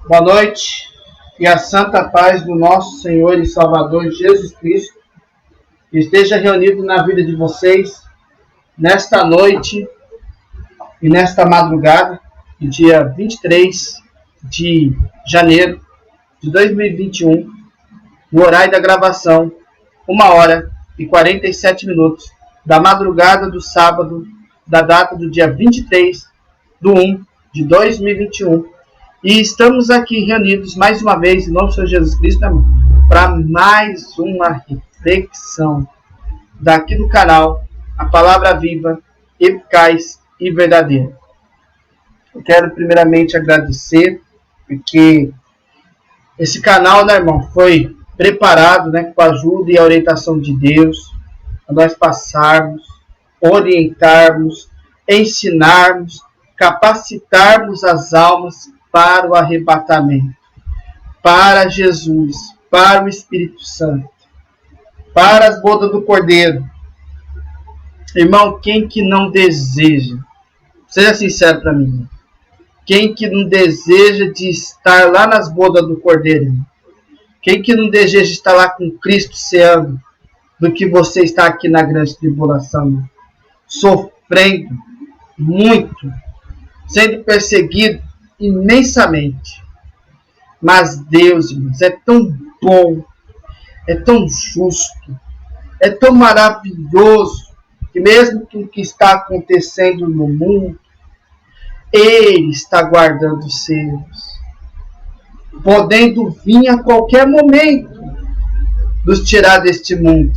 Boa noite e a santa paz do nosso Senhor e Salvador Jesus Cristo esteja reunido na vida de vocês nesta noite e nesta madrugada, dia 23 de janeiro de 2021, no horário da gravação, 1h47 da madrugada do sábado, da data do dia 23/1/2021. E estamos aqui reunidos mais uma vez, em nome do Senhor Jesus Cristo, para mais uma reflexão daqui do canal, a palavra viva, eficaz e verdadeira. Eu quero primeiramente agradecer, porque esse canal, irmão, foi preparado, com a ajuda e a orientação de Deus, para nós passarmos, orientarmos, ensinarmos, capacitarmos as almas para o arrebatamento, para Jesus, para o Espírito Santo, para as bodas do Cordeiro. Irmão, quem que não deseja? Seja sincero para mim. Quem que não deseja de estar lá nas bodas do Cordeiro? Irmão? Quem que não deseja estar lá com Cristo ceando do que você está aqui na grande tribulação? Irmão? Sofrendo muito, sendo perseguido imensamente. Mas Deus, irmãos, é tão bom, é tão justo, é tão maravilhoso, que mesmo com o que está acontecendo no mundo, Ele está guardando os seus, podendo vir a qualquer momento nos tirar deste mundo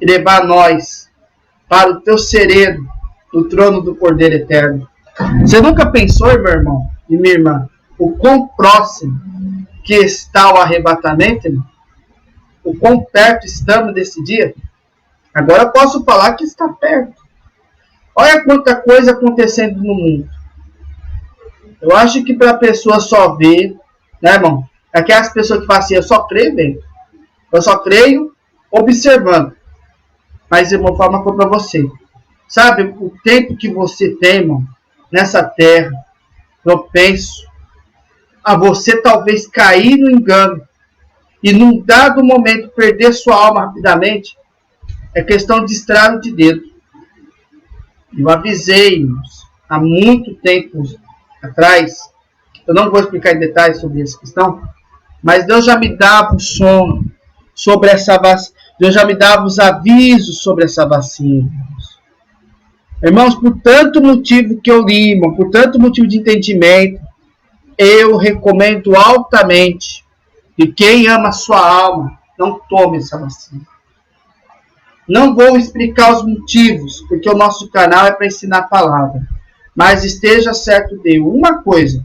e levar nós para o teu sereno, no trono do Cordeiro Eterno. Você nunca pensou, meu irmão e minha irmã, o quão próximo que está o arrebatamento, irmão? O quão perto estamos desse dia? Agora eu posso falar que está perto. Olha quanta coisa acontecendo no mundo. Eu acho que para a pessoa só ver, irmão? Aquelas pessoas que falam assim, eu só creio vendo. Eu só creio observando. Mas eu vou falar uma coisa para você. Sabe, o tempo que você tem, irmão, nessa terra, propenso a você talvez cair no engano e num dado momento perder sua alma rapidamente, é questão de estralo de dedo. Eu avisei, irmãos, há muito tempo atrás, eu não vou explicar em detalhes sobre essa questão, mas Deus já me dava o sono sobre essa vacina, Deus já me dava os avisos sobre essa vacina. Irmãos, por tanto motivo que eu li, irmão, por tanto motivo de entendimento, eu recomendo altamente que quem ama a sua alma não tome essa vacina. Não vou explicar os motivos, porque o nosso canal é para ensinar a palavra. Mas esteja certo de uma coisa: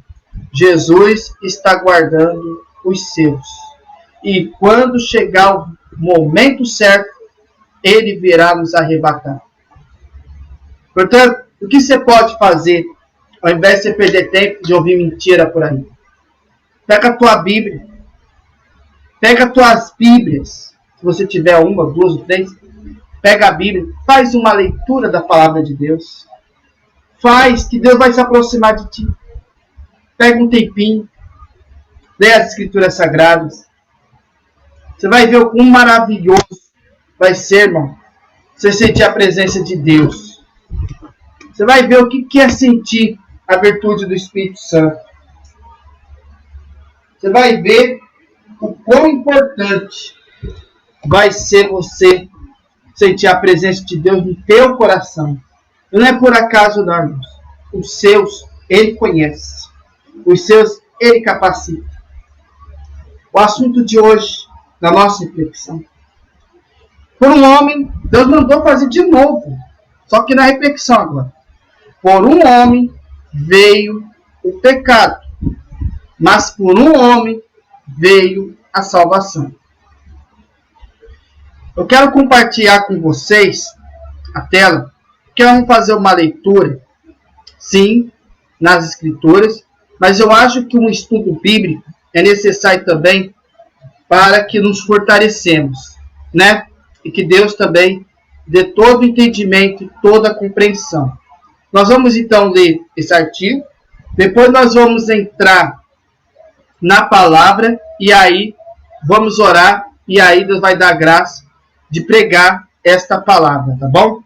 Jesus está guardando os seus. E quando chegar o momento certo, Ele virá nos arrebatar. Portanto, o que você pode fazer, ao invés de você perder tempo de ouvir mentira por aí? Pega a tua Bíblia. Pega as tuas Bíblias. Se você tiver uma, duas ou três. Pega a Bíblia. Faz uma leitura da palavra de Deus. Faz, que Deus vai se aproximar de ti. Pega um tempinho. Lê as Escrituras Sagradas. Você vai ver o quão maravilhoso vai ser, irmão, você sentir a presença de Deus. Você vai ver o que é sentir a virtude do Espírito Santo. Você vai ver o quão importante vai ser você sentir a presença de Deus no teu coração. Não é por acaso, não, irmãos. Os seus, Ele conhece. Os seus, Ele capacita. O assunto de hoje, da nossa reflexão. Por um homem, Deus mandou fazer de novo. Só que na reflexão agora. Por um homem veio o pecado, mas por um homem veio a salvação. Eu quero compartilhar com vocês a tela, porque vamos fazer uma leitura, sim, nas Escrituras, mas eu acho que um estudo bíblico é necessário também para que nos fortalecemos, E que Deus também dê todo o entendimento e toda a compreensão. Nós vamos então ler esse artigo, depois nós vamos entrar na palavra, e aí vamos orar, e aí Deus vai dar graça de pregar esta palavra, tá bom?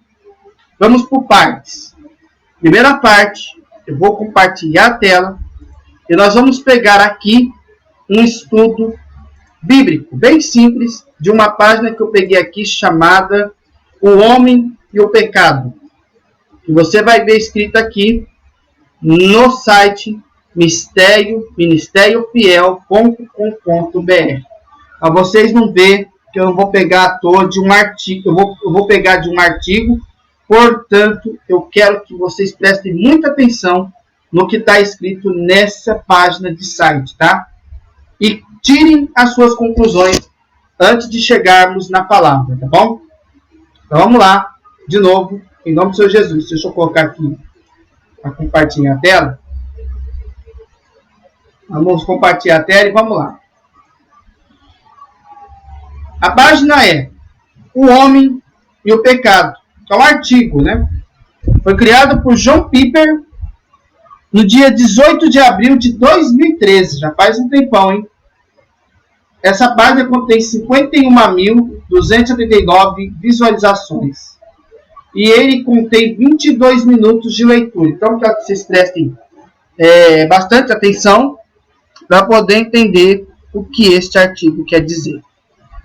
Vamos por partes. Primeira parte, eu vou compartilhar a tela, e nós vamos pegar aqui um estudo bíblico, bem simples, de uma página que eu peguei aqui, chamada O Homem e o Pecado. E você vai ver escrito aqui no site ministériofiel.com.br. Para vocês não verem que eu não vou pegar à toa de um artigo, eu vou pegar de um artigo, portanto, eu quero que vocês prestem muita atenção no que está escrito nessa página de site, tá? E tirem as suas conclusões antes de chegarmos na palavra, tá bom? Então vamos lá, de novo, em nome do Senhor Jesus. Deixa eu colocar aqui para compartilhar a tela. Vamos compartilhar a tela e vamos lá. A página é O Homem e o Pecado. É um artigo, né? Foi criado por John Piper no dia 18 de abril de 2013. Já faz um tempão, hein? Essa página contém 51.279 visualizações. E ele contém 22 minutos de leitura. Então, quero que vocês prestem bastante atenção para poder entender o que este artigo quer dizer.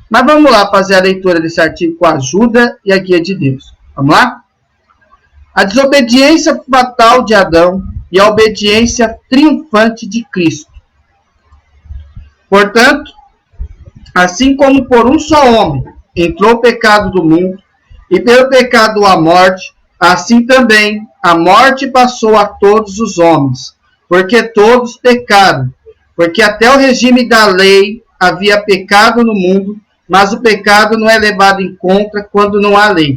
Mas vamos lá fazer a leitura desse artigo com a ajuda e a guia de Deus. Vamos lá? A desobediência fatal de Adão e a obediência triunfante de Cristo. Portanto, assim como por um só homem entrou o pecado do mundo, e pelo pecado a morte, assim também a morte passou a todos os homens, porque todos pecaram. Porque até o regime da lei havia pecado no mundo, mas o pecado não é levado em conta quando não há lei.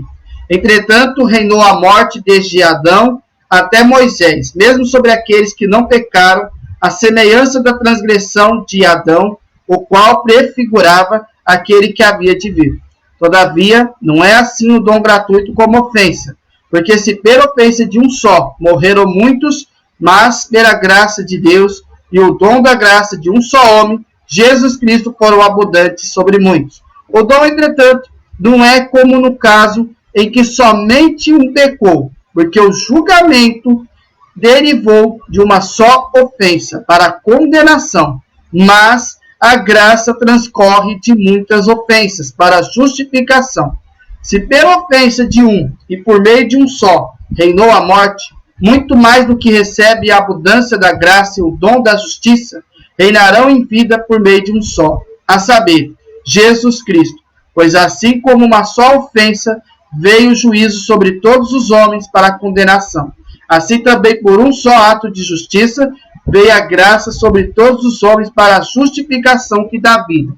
Entretanto, reinou a morte desde Adão até Moisés, mesmo sobre aqueles que não pecaram, a semelhança da transgressão de Adão, o qual prefigurava aquele que havia de vir. Todavia, não é assim o dom gratuito como ofensa, porque se pela ofensa de um só morreram muitos, mas pela graça de Deus e o dom da graça de um só homem, Jesus Cristo, foram abundantes sobre muitos. O dom, entretanto, não é como no caso em que somente um pecou, porque o julgamento derivou de uma só ofensa para a condenação, mas a graça transcorre de muitas ofensas para a justificação. Se pela ofensa de um e por meio de um só reinou a morte, muito mais do que recebe a abundância da graça e o dom da justiça, reinarão em vida por meio de um só, a saber, Jesus Cristo. Pois assim como uma só ofensa veio o juízo sobre todos os homens para a condenação, assim também por um só ato de justiça veio a graça sobre todos os homens para a justificação que dá vida.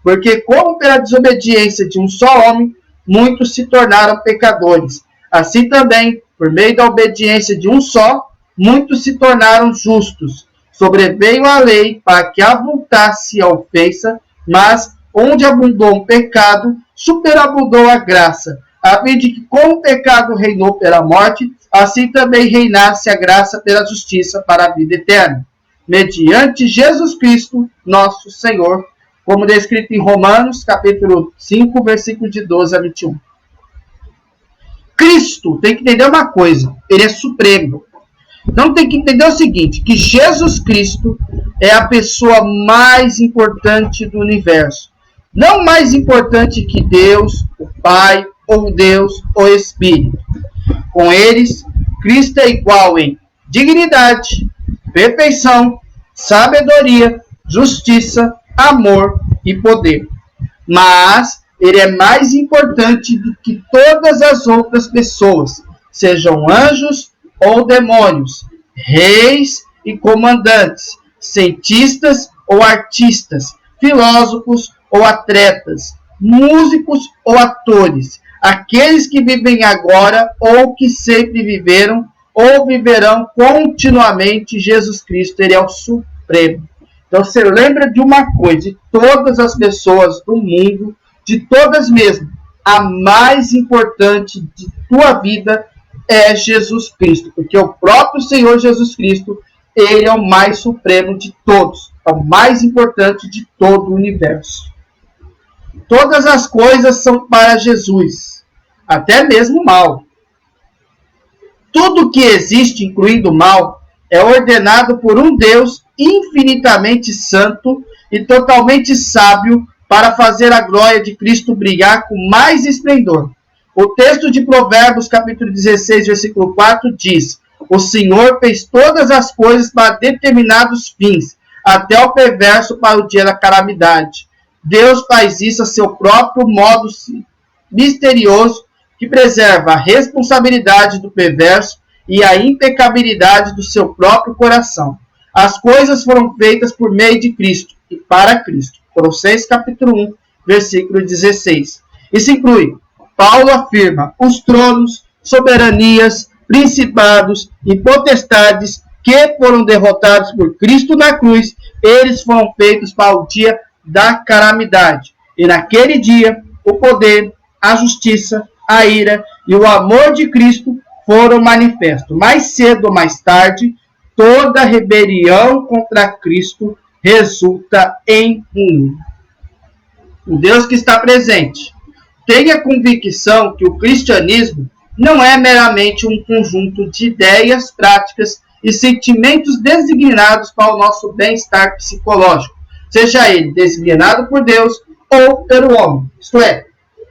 Porque como pela desobediência de um só homem, muitos se tornaram pecadores, assim também, por meio da obediência de um só, muitos se tornaram justos. Sobreveio a lei para que avultasse a ofensa, mas onde abundou o pecado, superabundou a graça, a fim de que como o pecado reinou pela morte, assim também reinasse a graça pela justiça para a vida eterna, mediante Jesus Cristo, nosso Senhor, como descrito em Romanos, capítulo 5, versículo de 12 a 21. Cristo, tem que entender uma coisa, ele é supremo. Então tem que entender o seguinte, que Jesus Cristo é a pessoa mais importante do universo. Não mais importante que Deus, o Pai, ou Deus, o Espírito. Com eles, Cristo é igual em dignidade, perfeição, sabedoria, justiça, amor e poder. Mas ele é mais importante do que todas as outras pessoas, sejam anjos ou demônios, reis e comandantes, cientistas ou artistas, filósofos ou atletas, músicos ou atores, aqueles que vivem agora ou que sempre viveram ou viverão continuamente. Jesus Cristo, ele é o supremo. Então você lembra de uma coisa, de todas as pessoas do mundo, de todas mesmo, a mais importante de tua vida é Jesus Cristo, porque o próprio Senhor Jesus Cristo Ele é o mais supremo de todos, é o mais importante de todo o universo. Todas as coisas são para Jesus, até mesmo o mal. Tudo que existe, incluindo o mal, é ordenado por um Deus infinitamente santo e totalmente sábio para fazer a glória de Cristo brilhar com mais esplendor. O texto de Provérbios, capítulo 16, versículo 4, diz: o Senhor fez todas as coisas para determinados fins, até o perverso para o dia da calamidade. Deus faz isso a seu próprio modo misterioso, que preserva a responsabilidade do perverso e a impecabilidade do seu próprio coração. As coisas foram feitas por meio de Cristo e para Cristo. Colossenses capítulo 1, versículo 16. Isso inclui, Paulo afirma, os tronos, soberanias, principados e potestades que foram derrotados por Cristo na cruz, eles foram feitos para o dia da calamidade. E naquele dia, o poder, a justiça, a ira e o amor de Cristo foram manifestos. Mais cedo ou mais tarde, toda rebelião contra Cristo resulta em ruína. O Deus que está presente. Tenha convicção que o cristianismo não é meramente um conjunto de ideias, práticas e sentimentos designados para o nosso bem-estar psicológico, seja ele designado por Deus ou pelo homem. Isto é,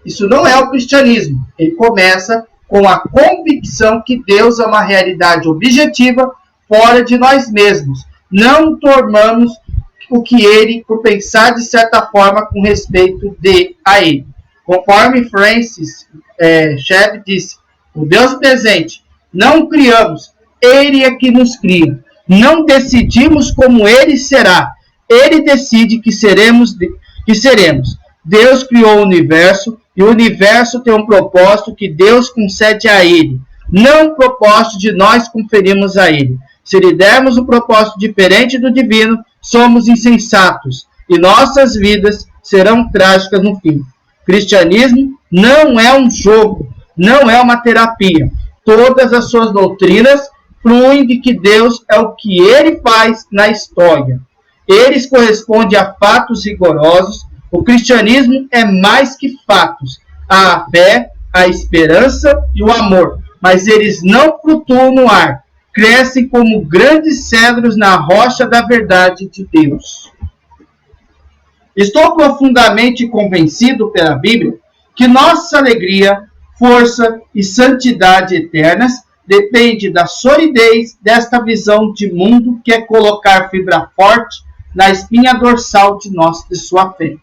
isso não é o cristianismo. Ele começa com a convicção que Deus é uma realidade objetiva fora de nós mesmos. Não tornamos o que ele, por pensar de certa forma com respeito a ele. Conforme Francis Schaeffer disse, o Deus presente não criamos, ele é que nos cria. Não decidimos como ele será, ele decide que seremos. Deus criou o universo e o universo tem um propósito que Deus concede a ele, não o propósito de nós conferimos a ele. Se lhe dermos um propósito diferente do divino, somos insensatos e nossas vidas serão trágicas no fim. Cristianismo não é um jogo, não é uma terapia. Todas as suas doutrinas fluem de que Deus é o que ele faz na história. Eles correspondem a fatos rigorosos. O cristianismo é mais que fatos. Há a fé, a esperança e o amor, mas eles não flutuam no ar. Crescem como grandes cedros na rocha da verdade de Deus. Estou profundamente convencido pela Bíblia que nossa alegria, força e santidade eternas depende da solidez desta visão de mundo que é colocar fibra forte na espinha dorsal de sua fé.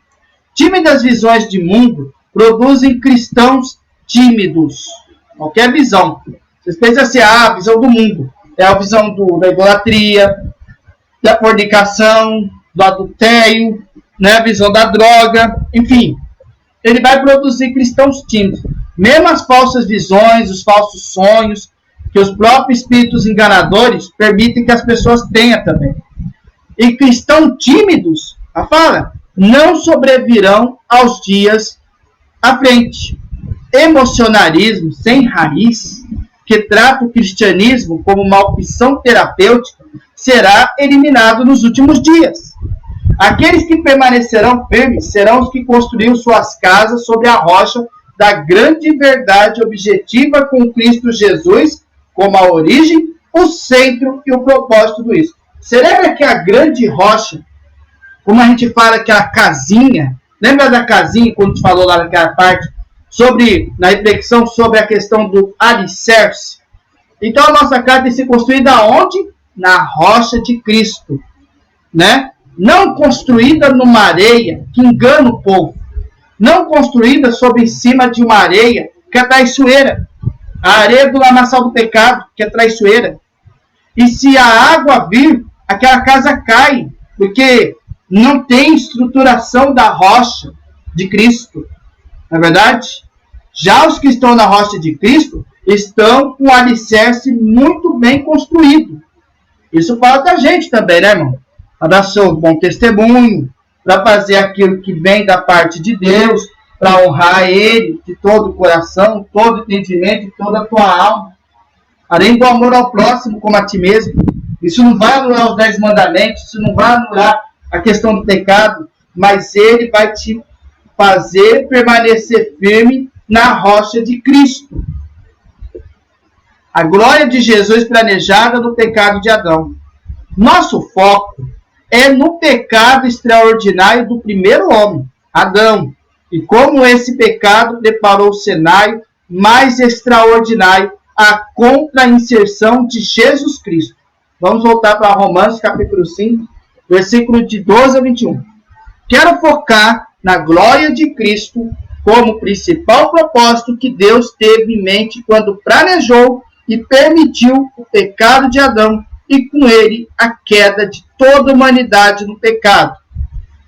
Tímidas visões de mundo produzem cristãos tímidos. Qualquer visão. Vocês pensam assim, a visão do mundo. É a visão da idolatria, da fornicação, do adultério, né? A visão da droga, enfim. Ele vai produzir cristãos tímidos. Mesmo as falsas visões, os falsos sonhos, que os próprios espíritos enganadores permitem que as pessoas tenham também. E cristãos tímidos, a fala, não sobrevirão aos dias à frente. Emocionalismo sem raiz, que trata o cristianismo como uma opção terapêutica, será eliminado nos últimos dias. Aqueles que permanecerão firmes serão os que construíram suas casas sobre a rocha da grande verdade objetiva com Cristo Jesus como a origem, o centro e o propósito do isso. Você lembra que a grande rocha, como a gente fala que a casinha, lembra da casinha quando a gente falou lá naquela parte, na reflexão sobre a questão do alicerce? Então a nossa casa tem que ser construída onde? Na rocha de Cristo, né? Não construída numa areia que engana o povo, não construída sobre em cima de uma areia que é traiçoeira, a areia do lamaçal do pecado, que é traiçoeira. E se a água vir, aquela casa cai, porque não tem estruturação da rocha de Cristo. Não é verdade? Já os que estão na rocha de Cristo estão com o alicerce muito bem construído. Isso fala da gente também, né, irmão? Para dar seu bom testemunho, para fazer aquilo que vem da parte de Deus, para honrar Ele de todo o coração, todo o entendimento e toda a tua alma. Além do amor ao próximo como a ti mesmo. Isso não vai anular os 10 mandamentos, isso não vai anular a questão do pecado, mas ele vai te fazer permanecer firme na rocha de Cristo. A glória de Jesus planejada no pecado de Adão. Nosso foco é no pecado extraordinário do primeiro homem, Adão, e como esse pecado preparou o cenário mais extraordinário, a contra-inserção de Jesus Cristo. Vamos voltar para Romanos capítulo 5, versículo de 12 a 21. Quero focar na glória de Cristo como principal propósito que Deus teve em mente quando planejou e permitiu o pecado de Adão e com ele a queda de toda a humanidade no pecado.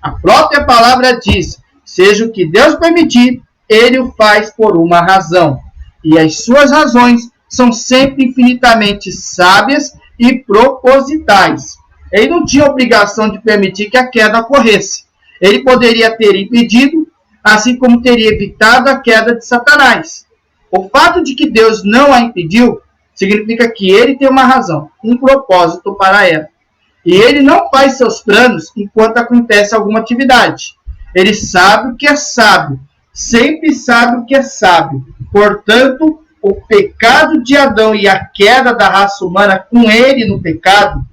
A própria palavra diz, seja o que Deus permitir, ele o faz por uma razão. E as suas razões são sempre infinitamente sábias e propositais. Ele não tinha obrigação de permitir que a queda ocorresse. Ele poderia ter impedido, assim como teria evitado a queda de Satanás. O fato de que Deus não a impediu significa que ele tem uma razão, um propósito para ela. E ele não faz seus planos enquanto acontece alguma atividade. Ele sabe o que é sábio, sempre sabe o que é sábio. Portanto, o pecado de Adão e a queda da raça humana com ele no pecado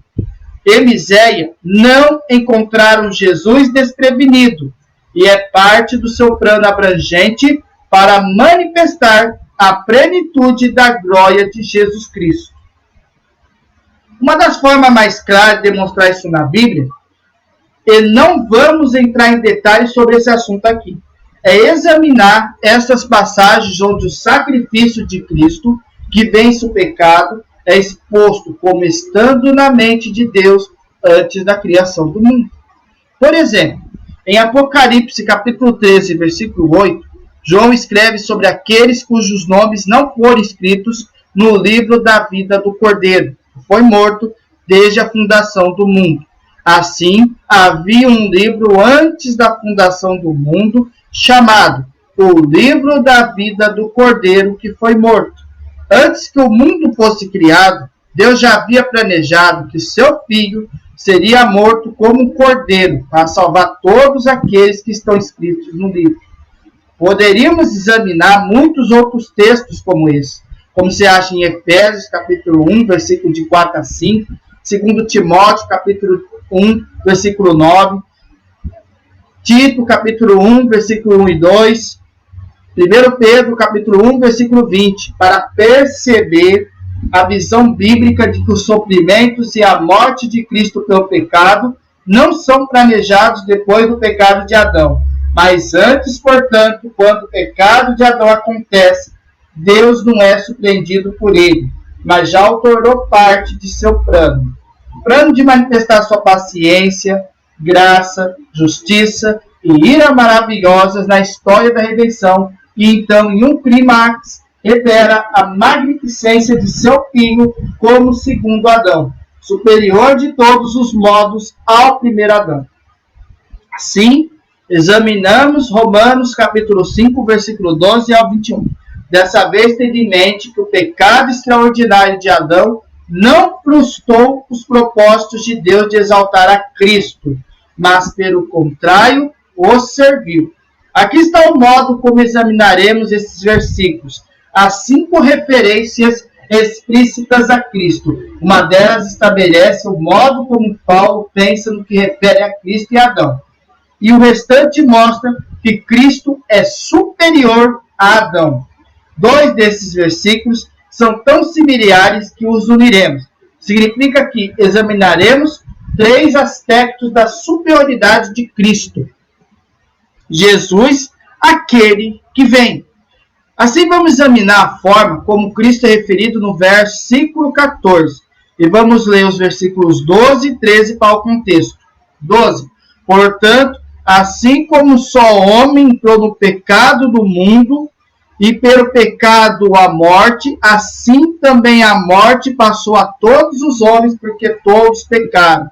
e miséria não encontraram Jesus desprevenido e é parte do seu plano abrangente para manifestar a plenitude da glória de Jesus Cristo. Uma das formas mais claras de demonstrar isso na Bíblia, e não vamos entrar em detalhes sobre esse assunto aqui, é examinar essas passagens onde o sacrifício de Cristo, que vence o pecado, é exposto como estando na mente de Deus antes da criação do mundo. Por exemplo, em Apocalipse capítulo 13, versículo 8, João escreve sobre aqueles cujos nomes não foram escritos no livro da vida do Cordeiro, que foi morto desde a fundação do mundo. Assim, havia um livro antes da fundação do mundo, chamado o livro da vida do Cordeiro, que foi morto. Antes que o mundo fosse criado, Deus já havia planejado que seu filho seria morto como um cordeiro, para salvar todos aqueles que estão escritos no livro. Poderíamos examinar muitos outros textos como esse, como se acha em Efésios, capítulo 1, versículo de 4 a 5, 2 Timóteo, capítulo 1, versículo 9, Tito, capítulo 1, versículo 1 e 2, 1 Pedro, capítulo 1, versículo 20, para perceber a visão bíblica de que os sofrimentos e a morte de Cristo pelo pecado não são planejados depois do pecado de Adão, mas antes, portanto, quando o pecado de Adão acontece, Deus não é surpreendido por ele, mas já o tornou parte de seu plano. O plano de manifestar sua paciência, graça, justiça e ira maravilhosas na história da redenção, e então, em um clímax, revela a magnificência de seu filho como segundo Adão, superior de todos os modos ao primeiro Adão. Assim, examinamos Romanos capítulo 5, versículo 12 ao 21. Dessa vez, tendo em mente que o pecado extraordinário de Adão não frustrou os propósitos de Deus de exaltar a Cristo, mas, pelo contrário, o serviu. Aqui está o modo como examinaremos esses versículos. As 5 referências explícitas a Cristo. Uma delas estabelece o modo como Paulo pensa no que refere a Cristo e Adão. E o restante mostra que Cristo é superior a Adão. 2 desses versículos são tão similares que os uniremos. Significa que examinaremos 3 aspectos da superioridade de Cristo. Jesus, aquele que vem. Assim, vamos examinar a forma como Cristo é referido no versículo 14. E vamos ler os versículos 12 e 13 para o contexto. 12. Portanto, assim como só homem entrou no pecado do mundo, e pelo pecado a morte, assim também a morte passou a todos os homens, porque todos pecaram.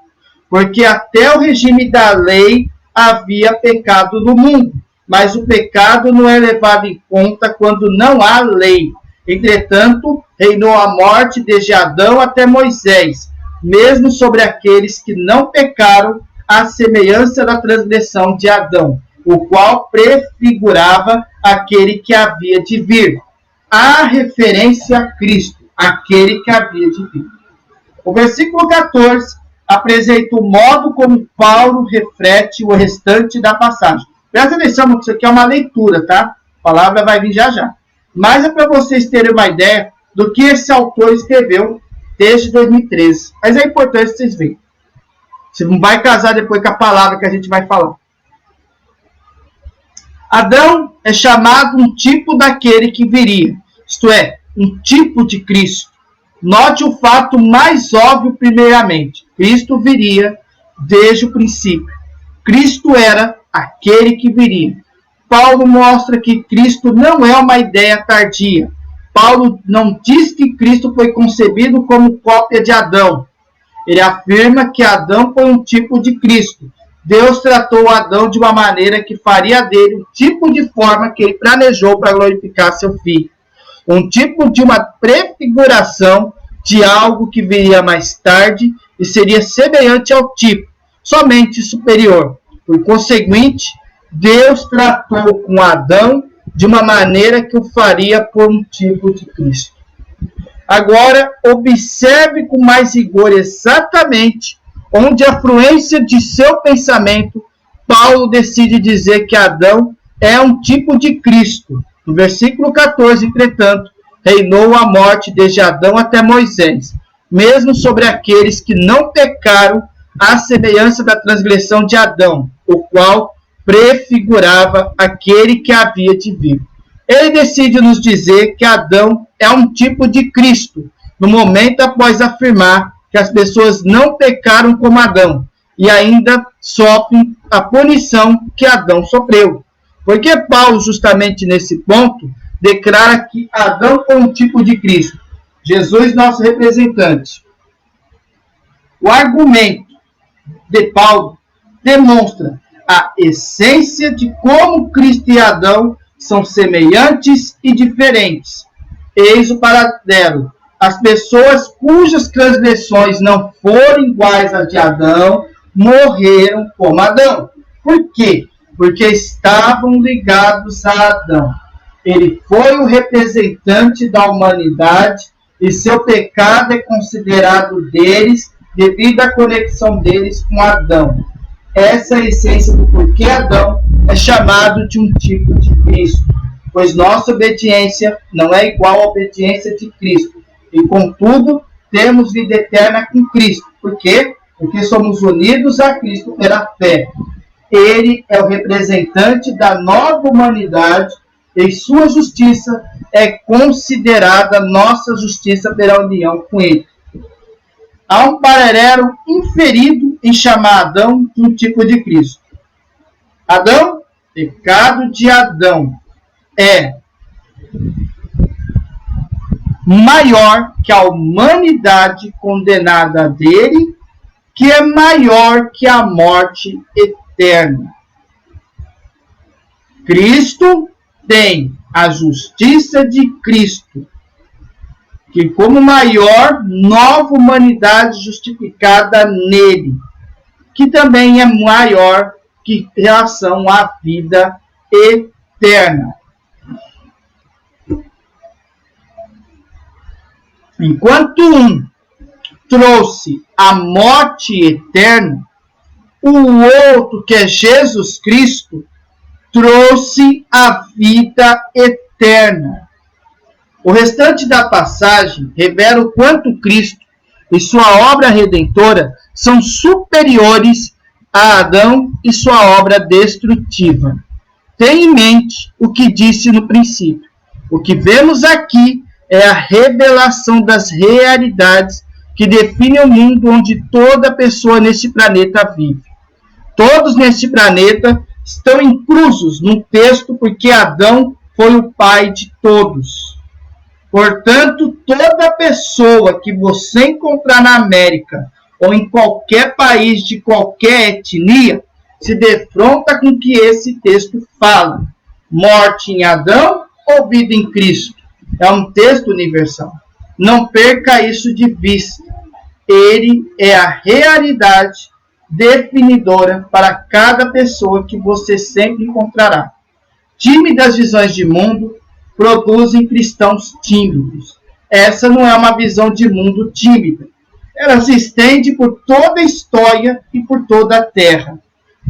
Porque até o regime da lei havia pecado no mundo. Mas o pecado não é levado em conta quando não há lei. Entretanto, reinou a morte desde Adão até Moisés, mesmo sobre aqueles que não pecaram, à semelhança da transgressão de Adão, o qual prefigurava aquele que havia de vir. A referência a Cristo, aquele que havia de vir. O versículo 14 apresenta o modo como Paulo reflete o restante da passagem. Presta atenção, porque isso aqui é uma leitura, tá? A palavra vai vir já já. Mas é para vocês terem uma ideia do que esse autor escreveu desde 2013. Mas é importante vocês verem. Você não vai casar depois com a palavra que a gente vai falar. Adão é chamado um tipo daquele que viria, isto é, um tipo de Cristo. Note o fato mais óbvio primeiramente. Cristo viria desde o princípio. Cristo era aquele que viria. Paulo mostra que Cristo não é uma ideia tardia. Paulo não diz que Cristo foi concebido como cópia de Adão. Ele afirma que Adão foi um tipo de Cristo. Deus tratou Adão de uma maneira que faria dele o tipo de forma que ele planejou para glorificar seu filho. Um tipo de uma prefiguração de algo que viria mais tarde e seria semelhante ao tipo, somente superior. Por conseguinte, Deus tratou com Adão de uma maneira que o faria por um tipo de Cristo. Agora, observe com mais rigor exatamente onde a fluência de seu pensamento, Paulo decide dizer que Adão é um tipo de Cristo. No versículo 14, entretanto, reinou a morte desde Adão até Moisés, mesmo sobre aqueles que não pecaram, à semelhança da transgressão de Adão, o qual prefigurava aquele que havia de vir. Ele decide nos dizer que Adão é um tipo de Cristo, no momento após afirmar que as pessoas não pecaram como Adão e ainda sofrem a punição que Adão sofreu. Porque Paulo, justamente nesse ponto, declara que Adão foi um tipo de Cristo, Jesus, nosso representante. O argumento de Paulo demonstra a essência de como Cristo e Adão são semelhantes e diferentes. Eis o paralelo. As pessoas cujas transgressões não foram iguais às de Adão morreram como Adão. Por quê? Porque estavam ligados a Adão. Ele foi o representante da humanidade e seu pecado é considerado deles devido à conexão deles com Adão. Essa é a essência do porquê Adão é chamado de um tipo de Cristo, pois nossa obediência não é igual à obediência de Cristo. E, contudo, temos vida eterna com Cristo. Por quê? Porque somos unidos a Cristo pela fé. Ele é o representante da nova humanidade e sua justiça é considerada nossa justiça pela união com Ele. Há um paralelo inferido em chamar Adão de um tipo de Cristo. Adão, pecado de Adão, é maior que a humanidade condenada dele, que é maior que a morte eterna. Cristo tem a justiça de Cristo, que como maior nova humanidade justificada nele, que também é maior que relação à vida eterna. Enquanto um trouxe a morte eterna, o outro, que é Jesus Cristo, trouxe a vida eterna. O restante da passagem revela o quanto Cristo e sua obra redentora são superiores a Adão e sua obra destrutiva. Tenha em mente o que disse no princípio. O que vemos aqui é a revelação das realidades que definem o mundo onde toda pessoa neste planeta vive. Todos neste planeta estão inclusos no texto porque Adão foi o pai de todos. Portanto, toda pessoa que você encontrar na América ou em qualquer país de qualquer etnia se defronta com o que esse texto fala. Morte em Adão ou vida em Cristo? É um texto universal. Não perca isso de vista. Ele é a realidade definidora para cada pessoa que você sempre encontrará. Tímidas visões de mundo produzem cristãos tímidos. Essa não é uma visão de mundo tímida. Ela se estende por toda a história e por toda a terra.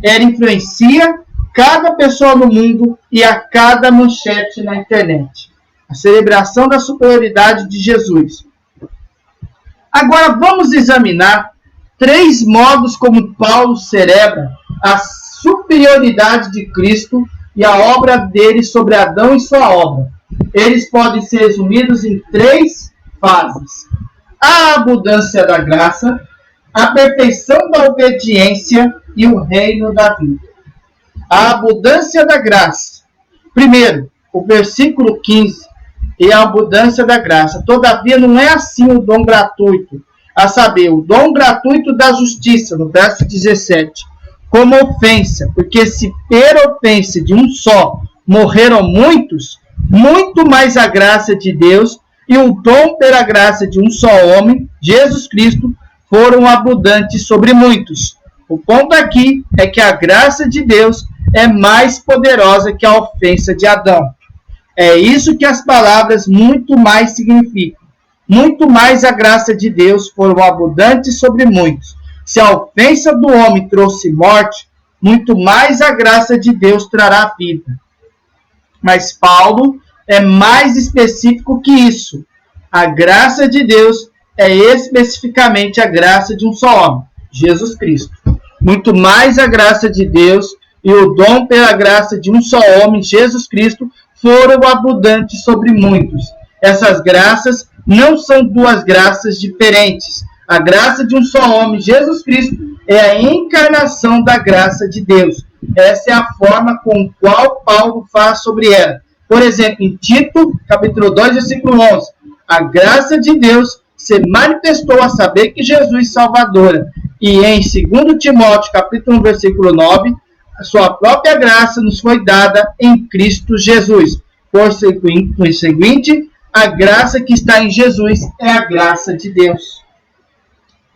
Ela influencia cada pessoa no mundo e a cada manchete na internet. A celebração da superioridade de Jesus. Agora vamos examinar 3 modos como Paulo celebra a superioridade de Cristo e a obra dele sobre Adão e sua obra. Eles podem ser resumidos em 3 fases: a abundância da graça, a perfeição da obediência e o reino da vida. A abundância da graça. Primeiro, o versículo 15, e a abundância da graça. Todavia, não é assim o dom gratuito, a saber, o dom gratuito da justiça, no verso 17, como ofensa, porque se pela ofensa de um só morreram muitos, muito mais a graça de Deus e o dom pela graça de um só homem, Jesus Cristo, foram abundantes sobre muitos. O ponto aqui é que a graça de Deus é mais poderosa que a ofensa de Adão. É isso que as palavras muito mais significam. Muito mais a graça de Deus foram abundantes sobre muitos. Se a ofensa do homem trouxe morte, muito mais a graça de Deus trará vida. Mas Paulo é mais específico que isso. A graça de Deus é especificamente a graça de um só homem, Jesus Cristo. Muito mais a graça de Deus e o dom pela graça de um só homem, Jesus Cristo, foram abundantes sobre muitos. Essas graças não são 2 graças diferentes. A graça de um só homem, Jesus Cristo, é a encarnação da graça de Deus. Essa é a forma com a qual Paulo fala sobre ela. Por exemplo, em Tito, capítulo 2, versículo 11, a graça de Deus se manifestou a saber que Jesus Salvadora. E em 2 Timóteo, capítulo 1, versículo 9, a sua própria graça nos foi dada em Cristo Jesus. Por seguinte, a graça que está em Jesus é a graça de Deus.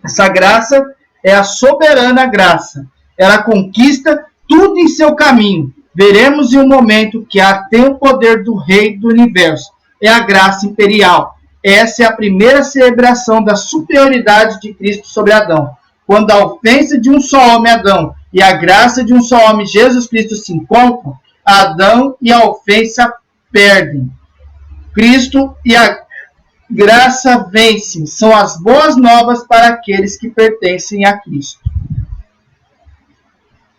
Essa graça é a soberana graça. Ela conquista tudo em seu caminho. Veremos em um momento que ela tem o poder do Rei do Universo. É a graça imperial. Essa é a primeira celebração da superioridade de Cristo sobre Adão. Quando a ofensa de um só homem, Adão, e a graça de um só homem, Jesus Cristo, se encontram, Adão e a ofensa perdem. Cristo e a graça vencem. São as boas novas para aqueles que pertencem a Cristo.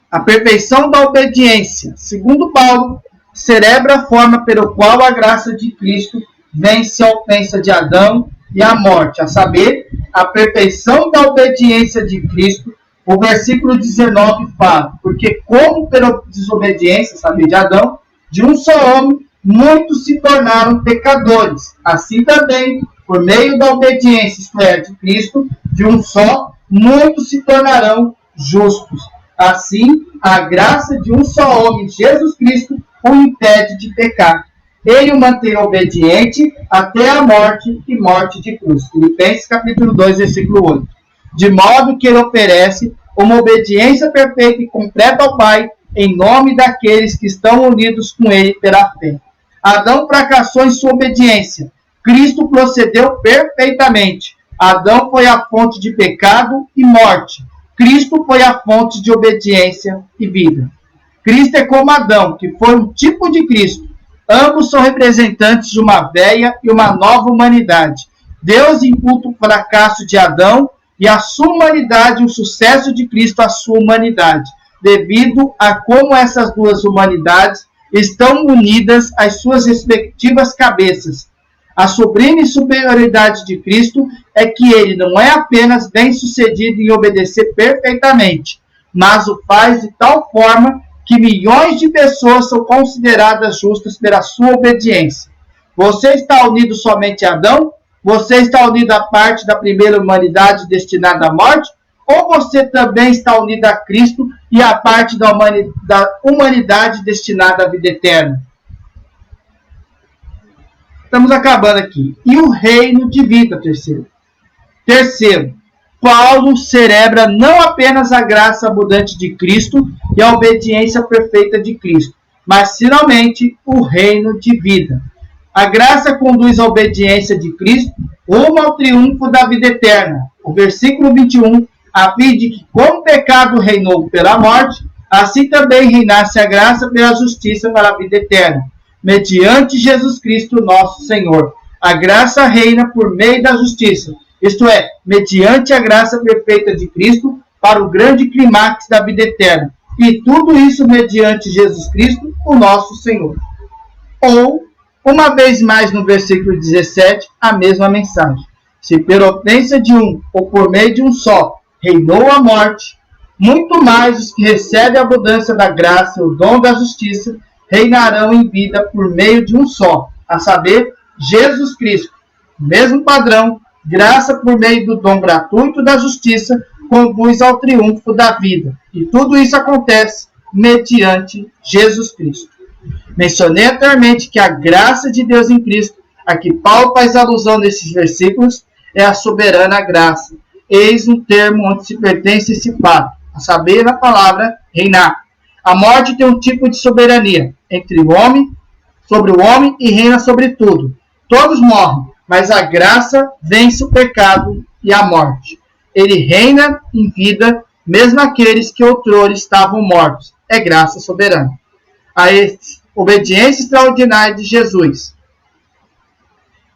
A perfeição da obediência. Segundo Paulo, celebra a forma pela qual a graça de Cristo vence a ofensa de Adão e a morte, a saber, a perfeição da obediência de Cristo. O versículo 19 fala, porque como pela desobediência, saber, de Adão, de um só homem, muitos se tornaram pecadores. Assim também, por meio da obediência, isto é, de Cristo, de um só, muitos se tornarão justos. Assim, a graça de um só homem, Jesus Cristo, o impede de pecar. Ele o mantém obediente até a morte e morte de cruz. Filipenses capítulo 2, versículo 8. De modo que ele oferece uma obediência perfeita e completa ao Pai, em nome daqueles que estão unidos com ele pela fé. Adão fracassou em sua obediência. Cristo procedeu perfeitamente. Adão foi a fonte de pecado e morte. Cristo foi a fonte de obediência e vida. Cristo é como Adão, que foi um tipo de Cristo. Ambos são representantes de uma velha e uma nova humanidade. Deus imputa o fracasso de Adão e a sua humanidade, o sucesso de Cristo à sua humanidade, devido a como essas duas humanidades estão unidas às suas respectivas cabeças. A sublime superioridade de Cristo é que ele não é apenas bem-sucedido em obedecer perfeitamente, mas o faz de tal forma que milhões de pessoas são consideradas justas pela sua obediência. Você está unido somente a Adão? Você está unido à parte da primeira humanidade destinada à morte? Ou você também está unido a Cristo e à parte da humanidade destinada à vida eterna? Estamos acabando aqui. E o reino de vida, terceiro. Terceiro, Paulo celebra não apenas a graça abundante de Cristo e a obediência perfeita de Cristo, mas finalmente o reino de vida. A graça conduz à obediência de Cristo rumo ao triunfo da vida eterna. O versículo 21, a fim de que, como o pecado reinou pela morte, assim também reinasse a graça pela justiça para a vida eterna, mediante Jesus Cristo nosso Senhor. A graça reina por meio da justiça, isto é, mediante a graça perfeita de Cristo para o grande clímax da vida eterna. E tudo isso mediante Jesus Cristo, o nosso Senhor. Ou, uma vez mais no versículo 17, a mesma mensagem. Se pela ofensa de um, ou por meio de um só, reinou a morte, muito mais os que recebem a abundância da graça e o dom da justiça, reinarão em vida por meio de um só, a saber, Jesus Cristo. Mesmo padrão, graça por meio do dom gratuito da justiça, conduz ao triunfo da vida. E tudo isso acontece mediante Jesus Cristo. Mencionei anteriormente que a graça de Deus em Cristo, a que Paulo faz alusão nesses versículos, é a soberana graça. Eis um termo onde se pertence esse fato, a saber, na palavra reinar. A morte tem um tipo de soberania entre o homem, sobre o homem e reina sobre tudo. Todos morrem, mas a graça vence o pecado e a morte. Ele reina em vida, mesmo aqueles que outrora estavam mortos. É graça soberana. A obediência extraordinária de Jesus.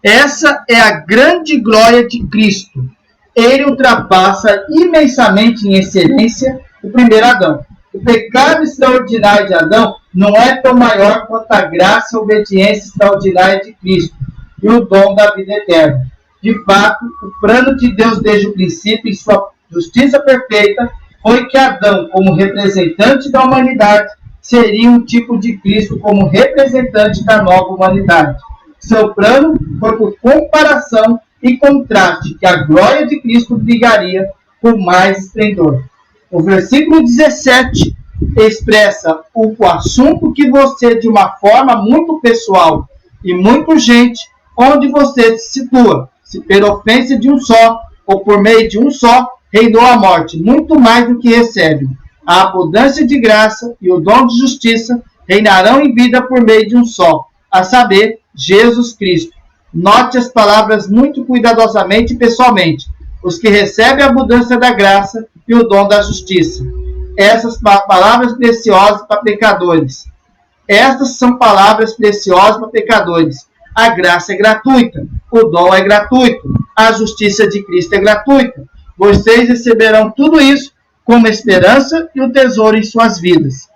Essa é a grande glória de Cristo. Ele ultrapassa imensamente em excelência o primeiro Adão. O pecado extraordinário de Adão não é tão maior quanto a graça e a obediência extraordinária de Cristo e o dom da vida eterna. De fato, o plano de Deus desde o princípio, em sua justiça perfeita, foi que Adão, como representante da humanidade, seria um tipo de Cristo como representante da nova humanidade. Seu plano foi por comparação e contraste que a glória de Cristo brilharia com mais esplendor. O versículo 17 expressa o assunto que você, de uma forma muito pessoal e muito urgente, onde você se situa. Se pela ofensa de um só, ou por meio de um só, reinou a morte, muito mais do que recebe. A abundância de graça e o dom de justiça reinarão em vida por meio de um só, a saber, Jesus Cristo. Note as palavras muito cuidadosamente e pessoalmente. Os que recebem a abundância da graça e o dom da justiça. Essas palavras preciosas para pecadores. Estas são palavras preciosas para pecadores. A graça é gratuita, o dom é gratuito, a justiça de Cristo é gratuita. Vocês receberão tudo isso como esperança e o tesouro em suas vidas.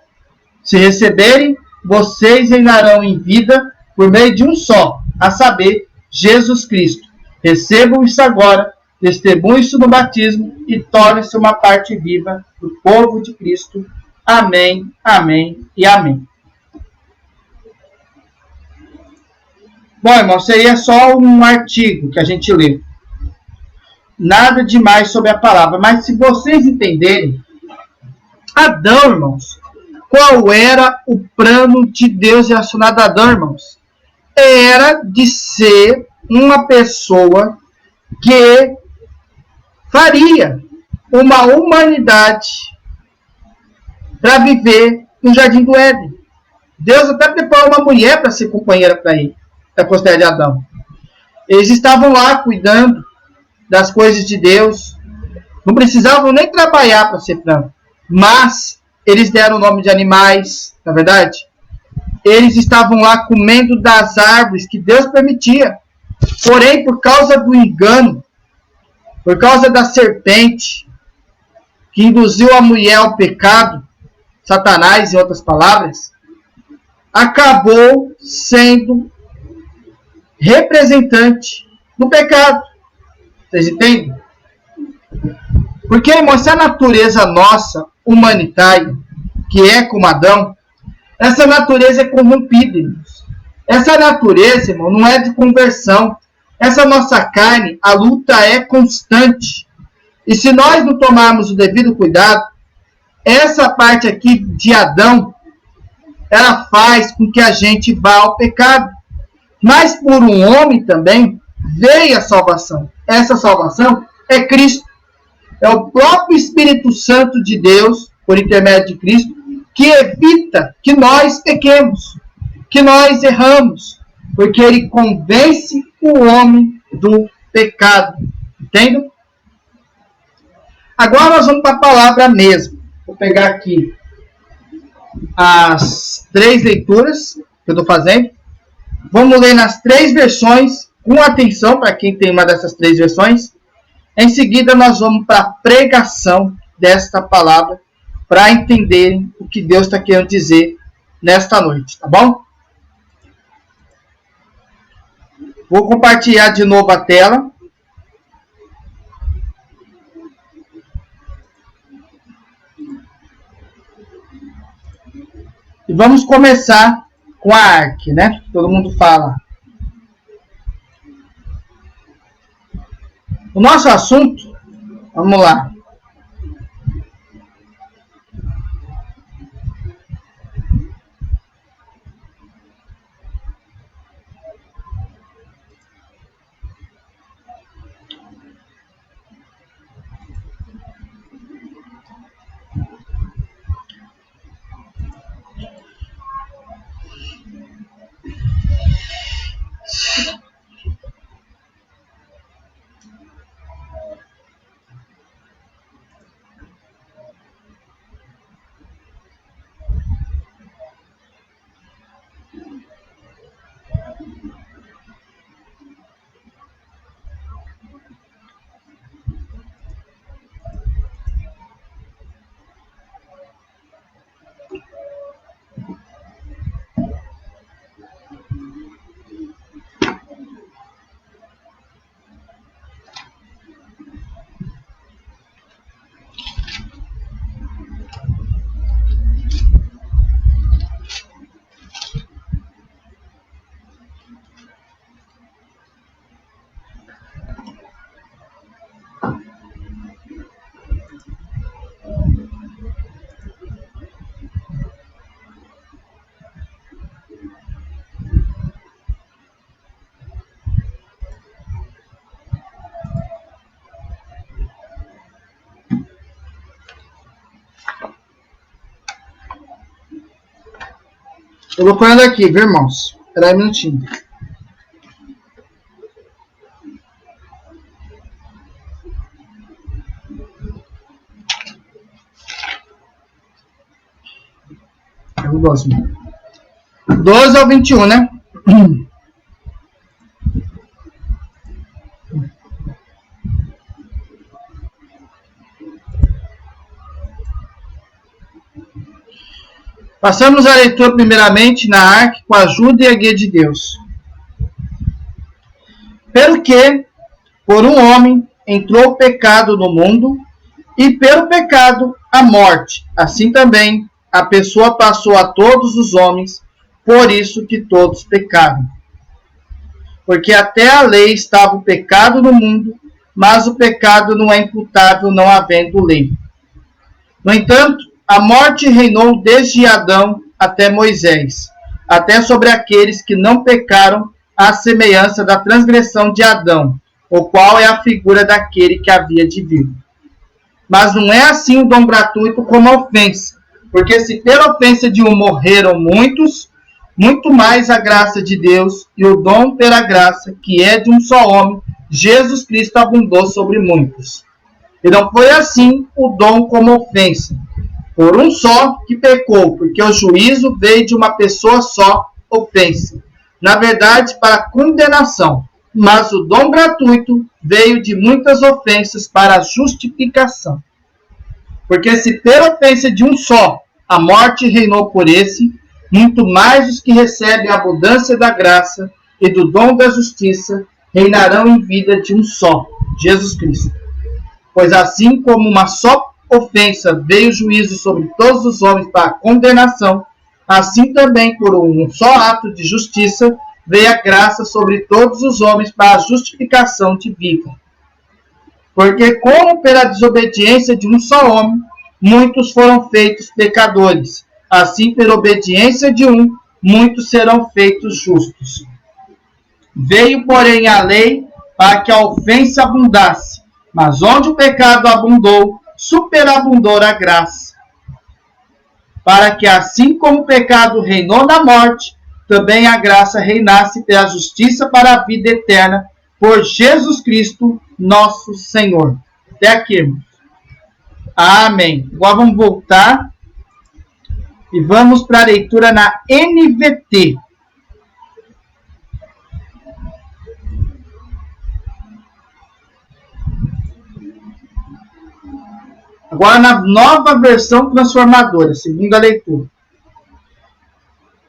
Se receberem, vocês reinarão em vida por meio de um só, a saber, Jesus Cristo. Recebam isso agora, testemunhem isso no batismo e tornem-se uma parte viva do povo de Cristo. Amém, amém e amém. Bom, irmão, seria só um artigo que a gente lê. Nada demais sobre a palavra. Mas se vocês entenderem, Adão, irmãos, qual era o plano de Deus relacionado a Adão, irmãos? Era de ser uma pessoa que faria uma humanidade para viver no Jardim do Éden. Deus até preparou uma mulher para ser companheira para ele, da costela de Adão. Eles estavam lá cuidando das coisas de Deus, não precisavam nem trabalhar para ser franco, mas eles deram o nome de animais, na verdade. Eles estavam lá comendo das árvores que Deus permitia, porém por causa do engano, por causa da serpente que induziu a mulher ao pecado, Satanás, em outras palavras, acabou sendo representante do pecado. Vocês entendem? Porque, irmão, essa natureza nossa, humanitária, que é como Adão, essa natureza é corrompida, irmãos. Essa natureza, irmão, não é de conversão. Essa nossa carne, a luta é constante. E se nós não tomarmos o devido cuidado, essa parte aqui de Adão, ela faz com que a gente vá ao pecado. Mas por um homem também veio a salvação. Essa salvação é Cristo. É o próprio Espírito Santo de Deus, por intermédio de Cristo, que evita que nós pequemos, que nós erramos, porque ele convence o homem do pecado. Entende? Agora nós vamos para a palavra mesmo. Vou pegar aqui as 3 leituras que eu estou fazendo. Vamos ler nas 3 versões, com atenção para quem tem uma dessas 3 versões. Em seguida, nós vamos para a pregação desta palavra, para entenderem o que Deus está querendo dizer nesta noite, tá bom? Vou compartilhar de novo a tela. E vamos começar com a arque, né? Todo mundo fala. O nosso assunto, vamos lá. Eu vou colocando aqui, viu, irmãos? Espera aí um minutinho. Eu gosto. 12 ao 21, né? Passamos a leitura primeiramente na arque com a ajuda e a guia de Deus. Pelo que, por um homem, entrou o pecado no mundo, e pelo pecado a morte. Assim também a pessoa passou a todos os homens, por isso que todos pecaram. Porque até a lei estava o pecado no mundo, mas o pecado não é imputável não havendo lei. No entanto, a morte reinou desde Adão até Moisés, até sobre aqueles que não pecaram, à semelhança da transgressão de Adão, o qual é a figura daquele que havia de vir. Mas não é assim o dom gratuito como a ofensa, porque se pela ofensa de um morreram muitos, muito mais a graça de Deus e o dom pela graça, que é de um só homem, Jesus Cristo, abundou sobre muitos. E não foi assim o dom como ofensa, por um só que pecou, porque o juízo veio de uma pessoa só, ofensa. Na verdade, para condenação. Mas o dom gratuito veio de muitas ofensas para a justificação. Porque se pela ofensa de um só a morte reinou por esse, muito mais os que recebem a abundância da graça e do dom da justiça reinarão em vida de um só, Jesus Cristo. Pois assim como uma só ofensa veio o juízo sobre todos os homens para condenação, assim também por um só ato de justiça veio a graça sobre todos os homens para a justificação de vida. Porque como pela desobediência de um só homem, muitos foram feitos pecadores, assim pela obediência de um, muitos serão feitos justos. Veio, porém, a lei para que a ofensa abundasse, Mas onde o pecado abundou, superabundou a graça. Para que assim como o pecado reinou na morte, também a graça reinasse pela justiça para a vida eterna, por Jesus Cristo, nosso Senhor. Até aqui, irmãos. Amém. Agora vamos voltar e vamos para a leitura na NVT. Agora na nova versão transformadora, segunda leitura.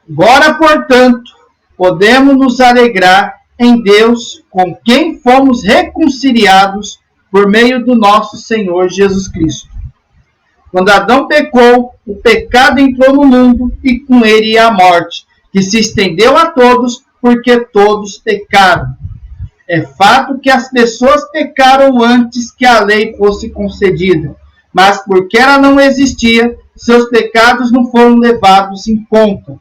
Agora, portanto, podemos nos alegrar em Deus, com quem fomos reconciliados por meio do nosso Senhor Jesus Cristo. Quando Adão pecou, o pecado entrou no mundo e com ele a morte, que se estendeu a todos, porque todos pecaram. É fato que as pessoas pecaram antes que a lei fosse concedida, mas porque ela não existia, seus pecados não foram levados em conta.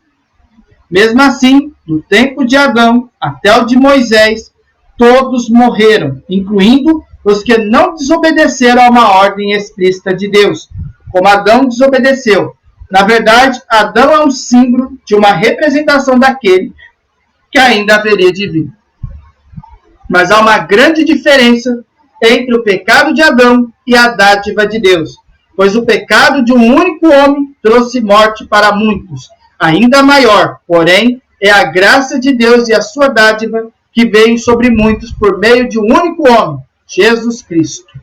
Mesmo assim, do tempo de Adão até o de Moisés, todos morreram, incluindo os que não desobedeceram a uma ordem explícita de Deus, como Adão desobedeceu. Na verdade, Adão é um símbolo de uma representação daquele que ainda haveria de vir. Mas há uma grande diferença entre o pecado de Adão e a dádiva de Deus, pois o pecado de um único homem trouxe morte para muitos. Ainda maior, porém, é a graça de Deus e a sua dádiva que veio sobre muitos por meio de um único homem, Jesus Cristo.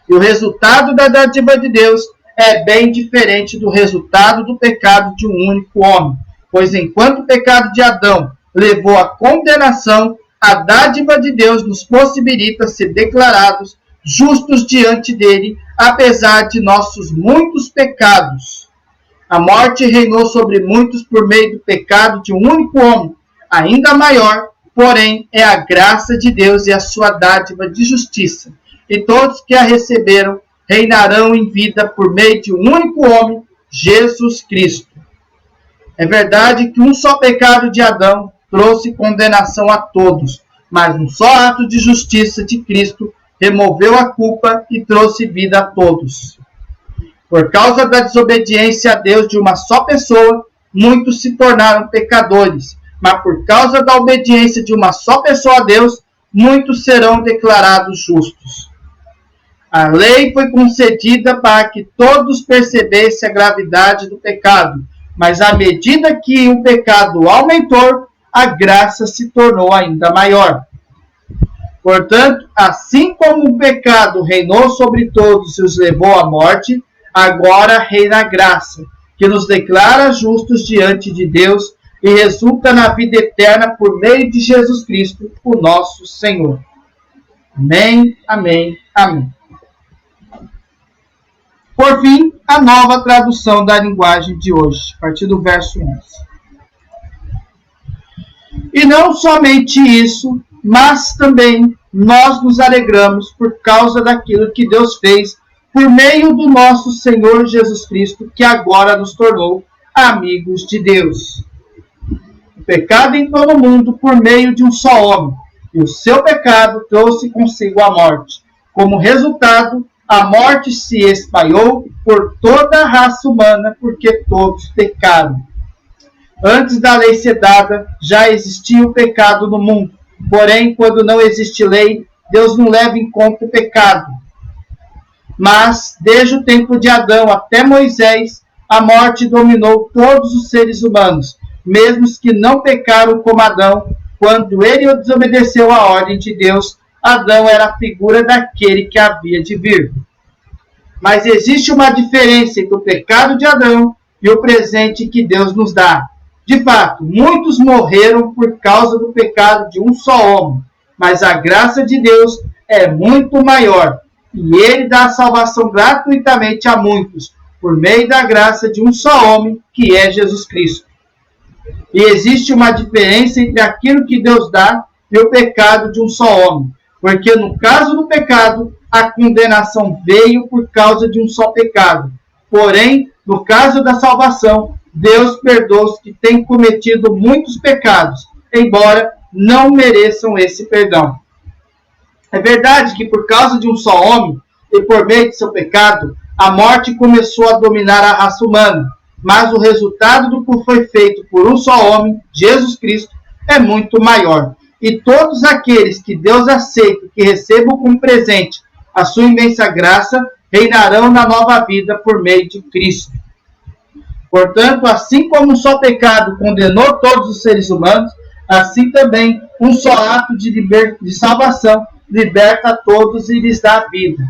E o resultado da dádiva de Deus é bem diferente do resultado do pecado de um único homem, pois enquanto o pecado de Adão levou à condenação, a dádiva de Deus nos possibilita ser declarados justos diante dele, apesar de nossos muitos pecados. A morte reinou sobre muitos por meio do pecado de um único homem. Ainda maior, porém, é a graça de Deus e a sua dádiva de justiça. E todos que a receberam reinarão em vida por meio de um único homem, Jesus Cristo. É verdade que um só pecado de Adão trouxe condenação a todos, mas um só ato de justiça de Cristo removeu a culpa e trouxe vida a todos. Por causa da desobediência a Deus de uma só pessoa, muitos se tornaram pecadores, mas por causa da obediência de uma só pessoa a Deus, muitos serão declarados justos. A lei foi concedida para que todos percebessem a gravidade do pecado, mas à medida que o pecado aumentou, a graça se tornou ainda maior. Portanto, assim como o pecado reinou sobre todos e os levou à morte, agora reina a graça, que nos declara justos diante de Deus e resulta na vida eterna por meio de Jesus Cristo, o nosso Senhor. Amém, amém, amém. Por fim, a nova tradução da linguagem de hoje, a partir do verso 11. E não somente isso, mas também nós nos alegramos por causa daquilo que Deus fez por meio do nosso Senhor Jesus Cristo, que agora nos tornou amigos de Deus. O pecado entrou no mundo por meio de um só homem, e o seu pecado trouxe consigo a morte. Como resultado, a morte se espalhou por toda a raça humana, porque todos pecaram. Antes da lei ser dada, já existia o pecado no mundo. Porém, quando não existe lei, Deus não leva em conta o pecado. Mas, desde o tempo de Adão até Moisés, a morte dominou todos os seres humanos, mesmo os que não pecaram como Adão. Quando ele desobedeceu a ordem de Deus, Adão era a figura daquele que havia de vir. Mas existe uma diferença entre o pecado de Adão e o presente que Deus nos dá. De fato, muitos morreram por causa do pecado de um só homem, mas a graça de Deus é muito maior, e ele dá a salvação gratuitamente a muitos, por meio da graça de um só homem, que é Jesus Cristo. E existe uma diferença entre aquilo que Deus dá e o pecado de um só homem, porque no caso do pecado, a condenação veio por causa de um só pecado. Porém, no caso da salvação, Deus perdoa os que têm cometido muitos pecados, embora não mereçam esse perdão. É verdade que por causa de um só homem, e por meio de seu pecado, a morte começou a dominar a raça humana. Mas o resultado do que foi feito por um só homem, Jesus Cristo, é muito maior. E todos aqueles que Deus aceita, que recebam como presente a sua imensa graça, reinarão na nova vida por meio de Cristo. Portanto, assim como um só pecado condenou todos os seres humanos, assim também um só ato de salvação liberta a todos e lhes dá vida.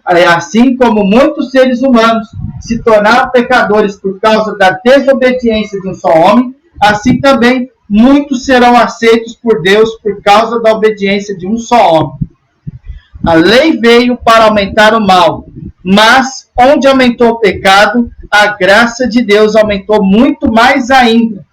Assim como muitos seres humanos se tornaram pecadores por causa da desobediência de um só homem, assim também muitos serão aceitos por Deus por causa da obediência de um só homem. A lei veio para aumentar o mal, mas onde aumentou o pecado, a graça de Deus aumentou muito mais ainda.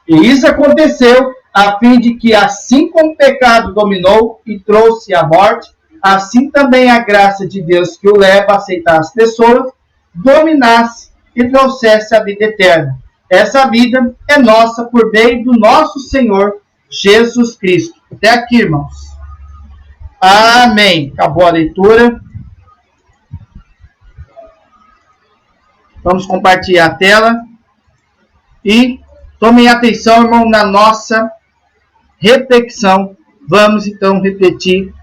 E isso aconteceu a fim de que, assim como o pecado dominou e trouxe a morte, assim também a graça de Deus, que o leva a aceitar as pessoas, dominasse e trouxesse a vida eterna. Essa vida é nossa por meio do nosso Senhor Jesus Cristo. Até aqui, irmãos. Amém. Acabou a leitura. Vamos compartilhar a tela. E tomem atenção, irmão, na nossa reflexão. Vamos, então, repetir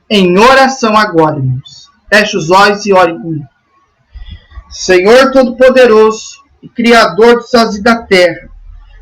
em oração agora, irmãos. Feche os olhos e ore comigo. Senhor Todo-Poderoso e Criador dos céus e da terra,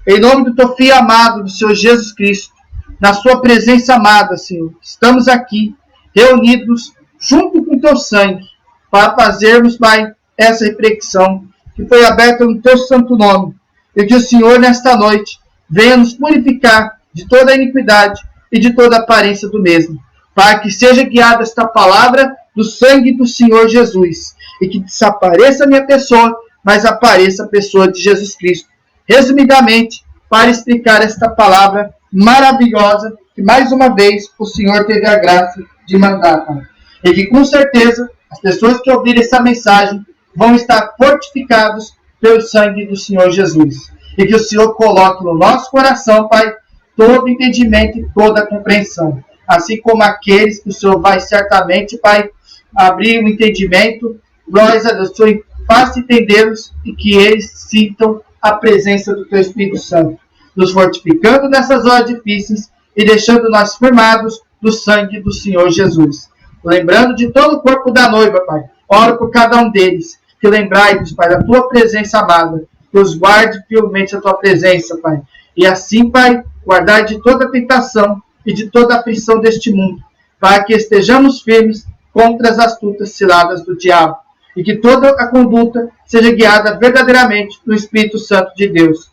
em nome do teu Filho amado, do Senhor Jesus Cristo, na sua presença amada, Senhor, estamos aqui, reunidos, junto com o teu sangue, para fazermos, Pai, essa reflexão que foi aberta no teu santo nome, e que o Senhor, nesta noite, venha nos purificar de toda a iniquidade e de toda a aparência do mesmo, para que seja guiada esta palavra do sangue do Senhor Jesus, e que desapareça a minha pessoa, mas apareça a pessoa de Jesus Cristo. Resumidamente, para explicar esta palavra maravilhosa, que mais uma vez o Senhor teve a graça de mandar, Pai. E que com certeza as pessoas que ouvirem essa mensagem vão estar fortificados pelo sangue do Senhor Jesus. E que o Senhor coloque no nosso coração, Pai, todo entendimento e toda compreensão. Assim como aqueles que o Senhor vai certamente, Pai, abrir o entendimento, glórias a Deus, o Senhor faça entendê-los e que eles sintam a presença do Teu Espírito Santo, nos fortificando nessas horas difíceis e deixando nós firmados do sangue do Senhor Jesus. Lembrando de todo o corpo da noiva, Pai, oro por cada um deles, que lembrai-vos, Pai, da Tua presença amada, que os guarde fielmente a Tua presença, Pai. E assim, Pai, guardar de toda tentação e de toda aflição deste mundo, para que estejamos firmes contra as astutas ciladas do diabo, e que toda a conduta seja guiada verdadeiramente no Espírito Santo de Deus,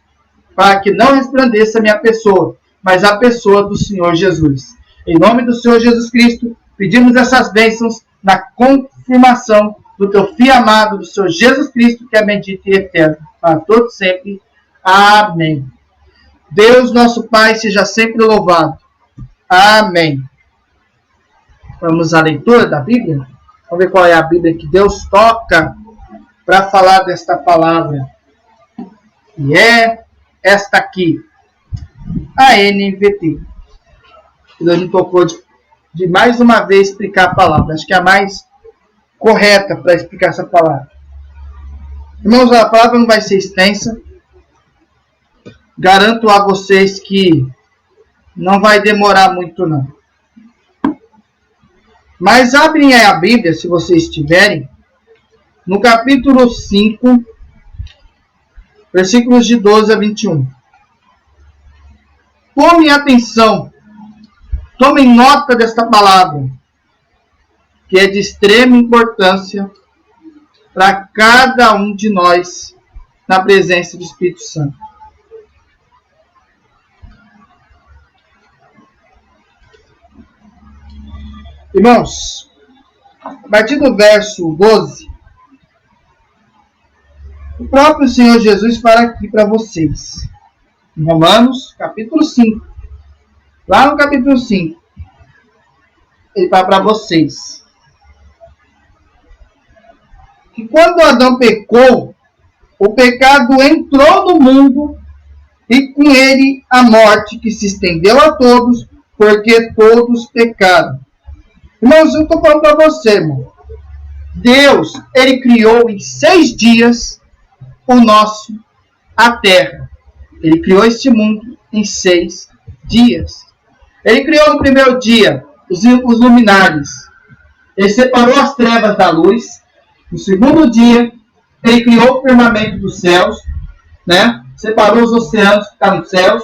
para que não resplandeça a minha pessoa, mas a pessoa do Senhor Jesus. Em nome do Senhor Jesus Cristo, pedimos essas bênçãos na confirmação do teu Filho amado, do Senhor Jesus Cristo, que é bendito e eterno, para todos sempre. Amém. Deus, nosso Pai, seja sempre louvado. Amém. Vamos à leitura da Bíblia? Vamos ver qual é a Bíblia que Deus toca para falar desta palavra. E é esta aqui, a NVT. Deus me tocou de mais uma vez explicar a palavra. Acho que é a mais correta para explicar essa palavra. Irmãos, a palavra não vai ser extensa. Garanto a vocês que não vai demorar muito, não. Mas abrem aí a Bíblia, se vocês tiverem, no capítulo 5, versículos de 12 a 21. Tomem atenção, tomem nota desta palavra, que é de extrema importância para cada um de nós na presença do Espírito Santo. Irmãos, a partir do verso 12, o próprio Senhor Jesus fala aqui para vocês. Em Romanos, capítulo 5. Lá no capítulo 5, ele fala para vocês que quando Adão pecou, o pecado entrou no mundo e com ele a morte que se estendeu a todos, porque todos pecaram. Irmãos, eu estou falando para você, irmão. Deus, ele criou em 6 dias a terra. Ele criou este mundo em 6 dias. Ele criou no primeiro dia os luminares. Ele separou as trevas da luz. No segundo dia, ele criou o firmamento dos céus, né? Separou os oceanos que estão nos céus,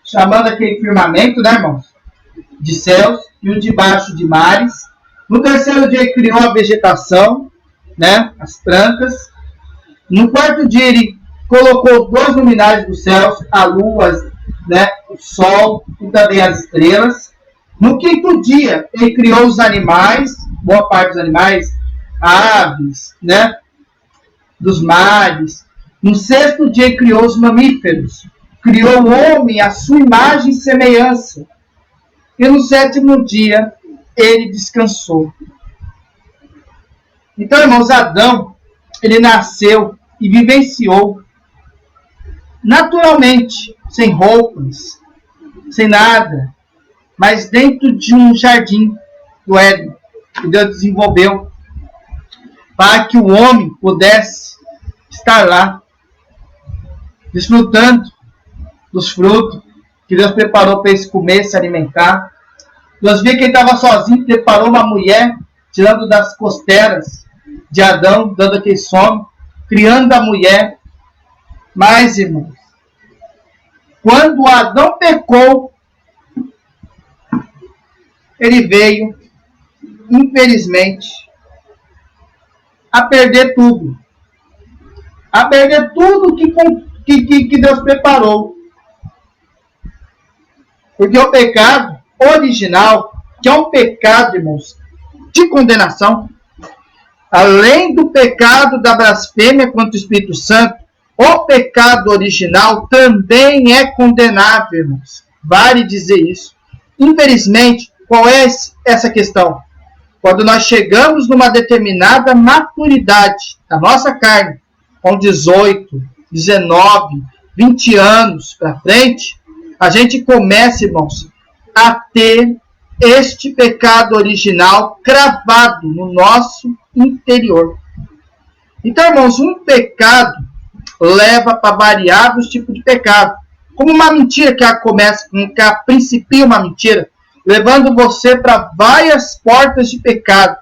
chamando aquele firmamento, né, irmãos? De céus, e o de baixo de mares. No terceiro dia, ele criou a vegetação, né? As plantas. No quarto dia, ele colocou os 2 luminares dos céus, a lua, né? O sol e também as estrelas. No quinto dia, ele criou os animais, boa parte dos animais, aves, né? Dos mares. No sexto dia, ele criou os mamíferos. Criou o homem à sua imagem e semelhança. E no sétimo dia, ele descansou. Então, irmãos, Adão, ele nasceu e vivenciou naturalmente, sem roupas, sem nada, mas dentro de um jardim do Éden, que Deus desenvolveu para que o homem pudesse estar lá, desfrutando dos frutos que Deus preparou para eles comer, se alimentar. Deus via que ele estava sozinho, preparou uma mulher, tirando das costelas de Adão, dando aquele sono, criando a mulher. Mas, irmãos, quando Adão pecou, ele veio, infelizmente, a perder tudo. A perder tudo que Deus preparou. Porque o pecado original, que é um pecado, irmãos, de condenação, além do pecado da blasfêmia contra o Espírito Santo, o pecado original também é condenável, irmãos. Vale dizer isso. Infelizmente, qual é essa questão? Quando nós chegamos numa determinada maturidade da nossa carne, com 18, 19, 20 anos para frente, a gente começa, irmãos, a ter este pecado original cravado no nosso interior. Então, irmãos, um pecado leva para variados tipos de pecado. Como uma mentira que começa, que a principia uma mentira, levando você para várias portas de pecado.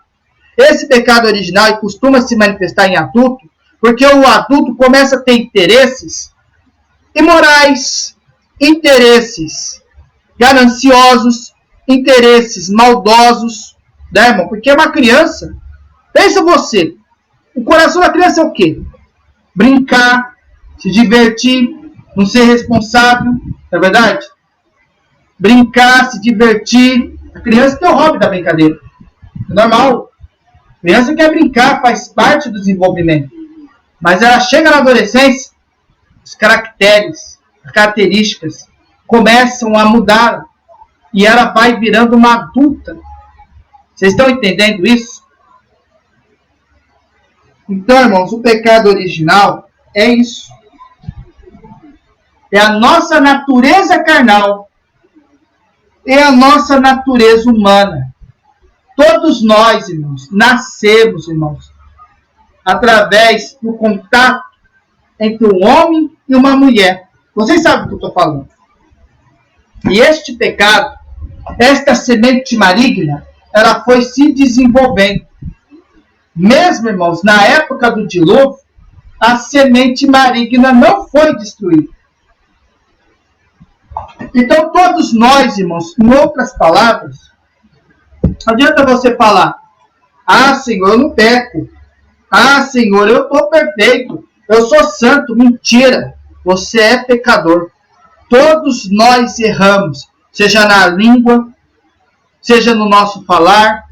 Esse pecado original costuma se manifestar em adulto, porque o adulto começa a ter interesses imorais, interesses gananciosos, interesses maldosos, né, irmão? Porque uma criança, pensa você, o coração da criança é o quê? Brincar, se divertir, não ser responsável, não é verdade? Brincar, se divertir. A criança tem o hobby da brincadeira. É normal. A criança quer brincar, faz parte do desenvolvimento. Mas ela chega na adolescência, os caracteres, as características começam a mudar. E ela vai virando uma adulta. Vocês estão entendendo isso? Então, irmãos, o pecado original é isso. É a nossa natureza carnal. É a nossa natureza humana. Todos nós, irmãos, nascemos, irmãos, através do contato entre um homem e uma mulher. Vocês sabem do que eu estou falando. E este pecado, esta semente maligna, ela foi se desenvolvendo. Mesmo, irmãos, na época do dilúvio, a semente maligna não foi destruída. Então, todos nós, irmãos, em outras palavras, não adianta você falar, ah, Senhor, eu não peco. Ah, Senhor, eu estou perfeito. Eu sou santo. Mentira. Você é pecador. Todos nós erramos, seja na língua, seja no nosso falar,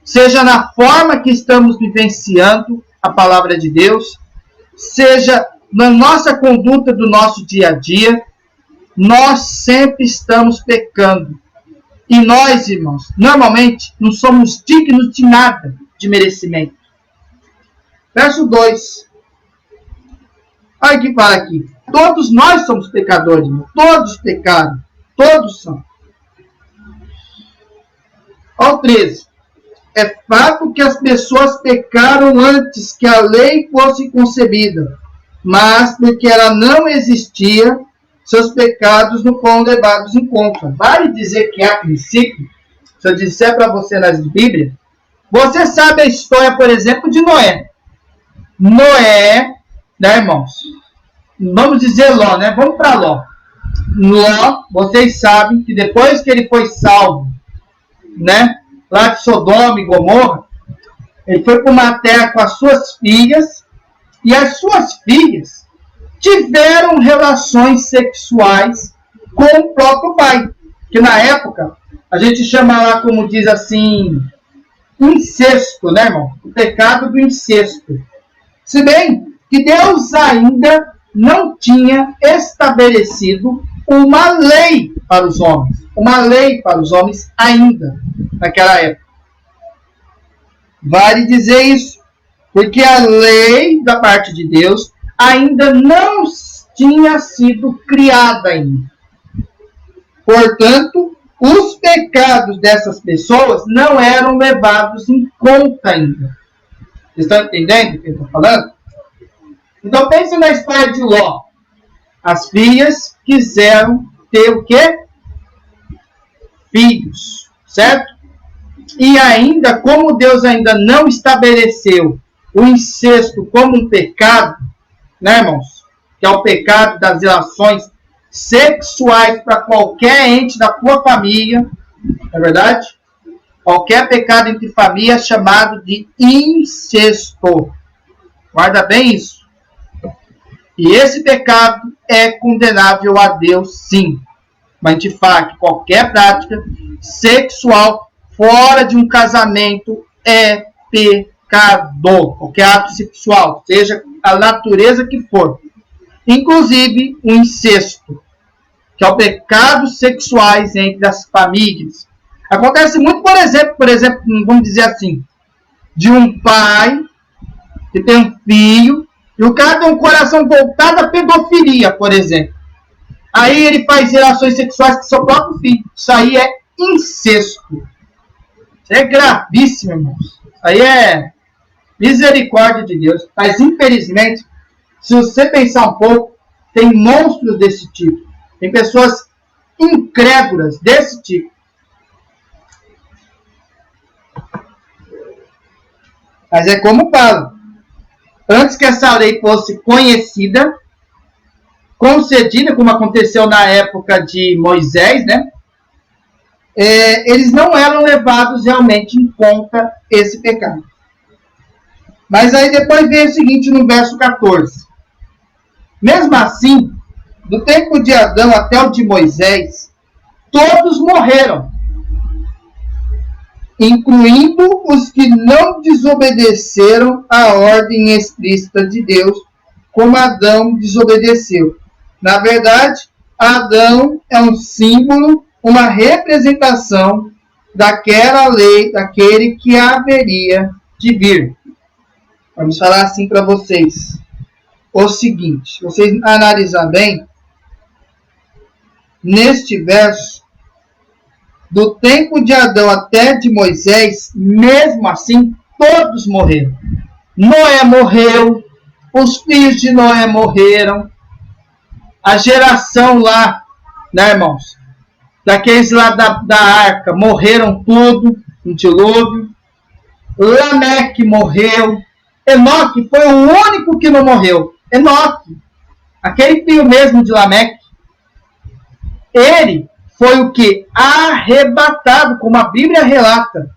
seja na forma que estamos vivenciando a palavra de Deus, seja na nossa conduta do nosso dia a dia, nós sempre estamos pecando. E nós, irmãos, normalmente não somos dignos de nada de merecimento. Verso 2. Olha que fala aqui. Todos nós somos pecadores, irmão. Todos pecaram. Todos são. Ao 13. É fato que as pessoas pecaram antes que a lei fosse concebida, mas porque ela não existia, seus pecados não foram levados em conta. Vale dizer que, a princípio, se eu disser para você nas Bíblias, você sabe a história, por exemplo, de Noé. Noé, né, irmãos? Vamos dizer Ló, né? Vamos para Ló. Ló, vocês sabem que depois que ele foi salvo, né, lá de Sodoma e Gomorra, ele foi para uma terra com as suas filhas, e as suas filhas tiveram relações sexuais com o próprio pai, que na época a gente chama lá, como diz assim, incesto, né, irmão? O pecado do incesto. Se bem que Deus ainda não tinha estabelecido uma lei para os homens. Uma lei para os homens ainda, naquela época. Vale dizer isso, porque a lei da parte de Deus ainda não tinha sido criada ainda. Portanto, os pecados dessas pessoas não eram levados em conta ainda. Vocês estão entendendo o que eu estou falando? Então pense na história de Ló. As filhas quiseram ter o quê? Filhos, certo? E ainda, como Deus ainda não estabeleceu o incesto como um pecado, né, irmãos? Que é o pecado das relações sexuais para qualquer ente da tua família, não é verdade? Qualquer pecado entre família é chamado de incesto. Guarda bem isso. E esse pecado é condenável a Deus, sim. Mas a gente fala que qualquer prática sexual fora de um casamento é pecado. Qualquer ato sexual, seja a natureza que for. Inclusive o incesto, que é o pecado sexuais entre as famílias. Acontece muito, por exemplo, vamos dizer assim, de um pai que tem um filho e o cara tem um coração voltado à pedofilia, por exemplo. Aí ele faz relações sexuais com seu próprio filho. Isso aí é incesto. Isso é gravíssimo, irmãos. Isso aí é misericórdia de Deus. Mas, infelizmente, se você pensar um pouco, tem monstros desse tipo. Tem pessoas incrédulas desse tipo. Mas é como falo. Antes que essa lei fosse conhecida, concedida, como aconteceu na época de Moisés, né? Eles não eram levados realmente em conta esse pecado. Mas aí depois vem o seguinte no verso 14. Mesmo assim, do tempo de Adão até o de Moisés, todos morreram, incluindo os que não desobedeceram à ordem explícita de Deus, como Adão desobedeceu. Na verdade, Adão é um símbolo, uma representação daquela lei, daquele que haveria de vir. Vamos falar assim para vocês. O seguinte, se vocês analisarem bem, neste verso, do tempo de Adão até de Moisés, mesmo assim, todos morreram. Noé morreu, os filhos de Noé morreram, a geração lá, né, irmãos? Daqueles lá da arca, morreram tudo, no dilúvio. Lameque morreu. Enoque foi o único que não morreu. Enoque, aquele filho mesmo de Lameque, ele foi o que? Arrebatado, como a Bíblia relata.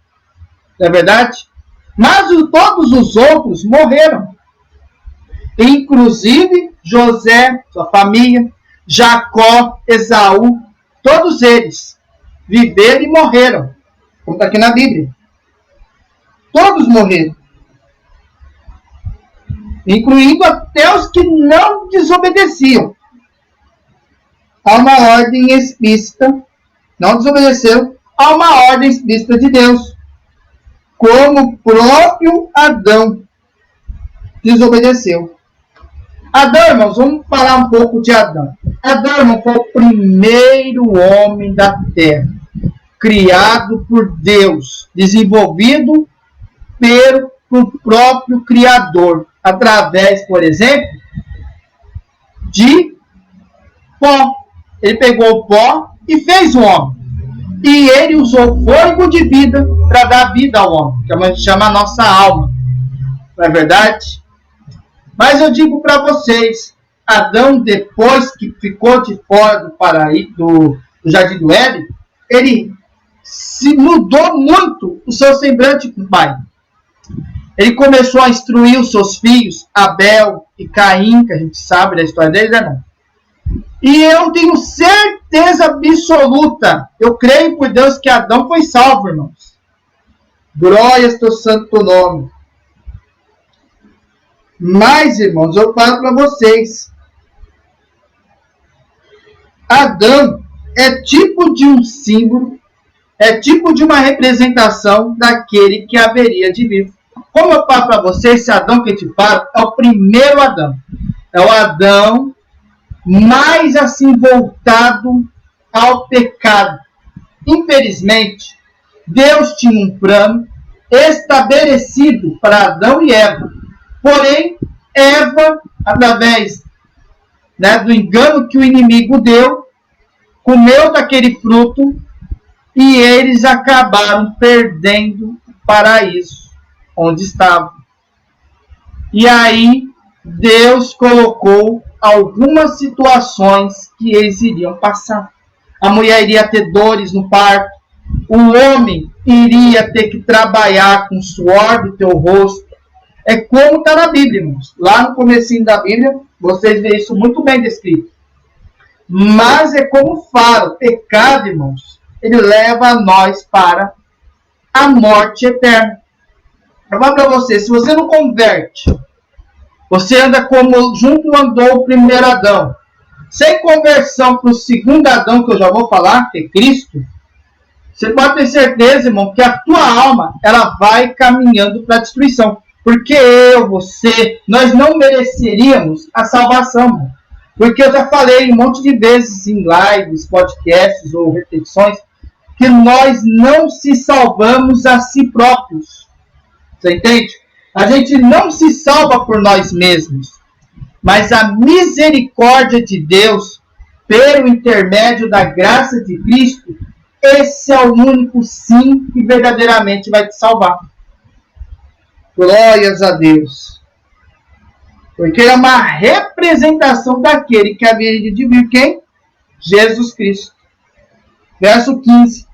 Não é verdade? Mas todos os outros morreram. Inclusive José, sua família, Jacó, Esaú, todos eles viveram e morreram. Como está aqui na Bíblia. Todos morreram. Incluindo até os que não desobedeciam. Há uma ordem explícita, não desobedeceram, há uma ordem explícita de Deus. Como o próprio Adão desobedeceu. Adão, irmãos, vamos falar um pouco de Adão. Adão, irmão, foi o primeiro homem da terra. criado por Deus, desenvolvido pelo próprio Criador, através, por exemplo, de pó. Ele pegou o pó e fez o homem. E ele usou o fôlego de vida para dar vida ao homem, que a gente chama a nossa alma. Não é verdade? Mas eu digo para vocês, Adão, depois que ficou de fora do paraíso, do Jardim do Éden, ele se mudou muito o seu semblante com o pai. Ele começou a instruir os seus filhos, Abel e Caim, que a gente sabe da história deles, né, irmão? E eu tenho certeza absoluta, eu creio por Deus que Adão foi salvo, irmãos. Glórias ao teu santo nome. Mas, irmãos, eu falo para vocês, Adão é tipo de um símbolo, é tipo de uma representação daquele que haveria de vir. Como eu falo para vocês, esse Adão que eu te falo é o primeiro Adão. É o Adão mais assim voltado ao pecado. Infelizmente, Deus tinha um plano estabelecido para Adão e Eva. Porém, Eva, através do engano que o inimigo deu, comeu daquele fruto e eles acabaram perdendo o paraíso onde estavam. E aí, Deus colocou algumas situações que eles iriam passar. A mulher iria ter dores no parto, o homem iria ter que trabalhar com o suor do teu rosto. É como está na Bíblia, irmãos. Lá no comecinho da Bíblia, vocês veem isso muito bem descrito. Mas é como fala, o pecado, irmãos, ele leva nós para a morte eterna. Eu vou para você, se você não converte, você anda como junto andou o primeiro Adão, sem conversão para o segundo Adão, que eu já vou falar, que é Cristo, você pode ter certeza, irmão, que a tua alma ela vai caminhando para a destruição. Porque eu, você, nós não mereceríamos a salvação, irmão. Porque eu já falei um monte de vezes em lives, podcasts ou repetições, que nós não se salvamos a si próprios. Você entende? A gente não se salva por nós mesmos. Mas a misericórdia de Deus, pelo intermédio da graça de Cristo, esse é o único sim que verdadeiramente vai te salvar. Glórias a Deus. Porque é uma representação daquele que haveria de vir. Quem? Jesus Cristo. Verso 15.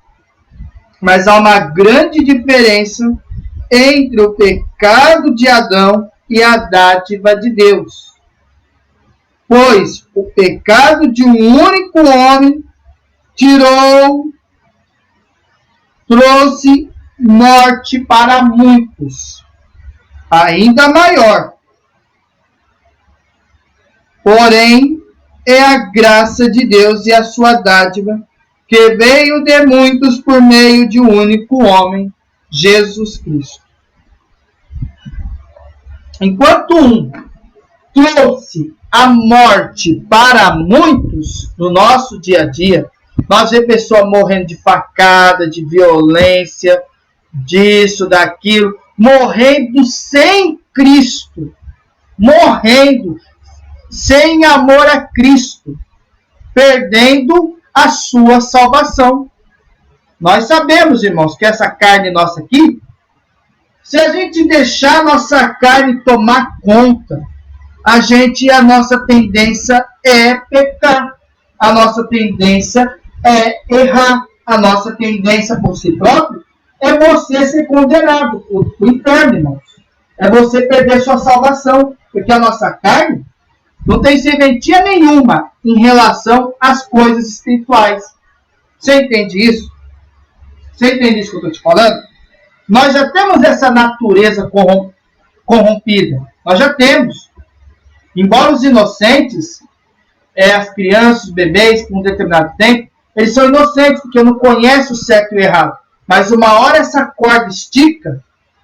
Mas há uma grande diferença entre o pecado de Adão e a dádiva de Deus. Pois o pecado de um único homem trouxe morte para muitos, ainda maior. Porém, é a graça de Deus e a sua dádiva, que veio de muitos por meio de um único homem, Jesus Cristo. Enquanto um trouxe a morte para muitos no nosso dia a dia, nós vemos pessoas morrendo de facada, de violência, disso, daquilo, morrendo sem Cristo, morrendo sem amor a Cristo, perdendo a sua salvação. Nós sabemos, irmãos, que essa carne nossa aqui, se a gente deixar a nossa carne tomar conta, a nossa tendência é pecar, a nossa tendência é errar, a nossa tendência por si próprio é você ser condenado por inferno, irmãos. É você perder sua salvação, porque a nossa carne não tem serventia nenhuma em relação às coisas espirituais. Você entende isso? Você entende isso que eu estou te falando? Nós já temos essa natureza corrompida. Nós já temos. Embora os inocentes, as crianças, os bebês, com um determinado tempo, eles são inocentes, porque não conhecem o certo e o errado. Mas uma hora essa corda estica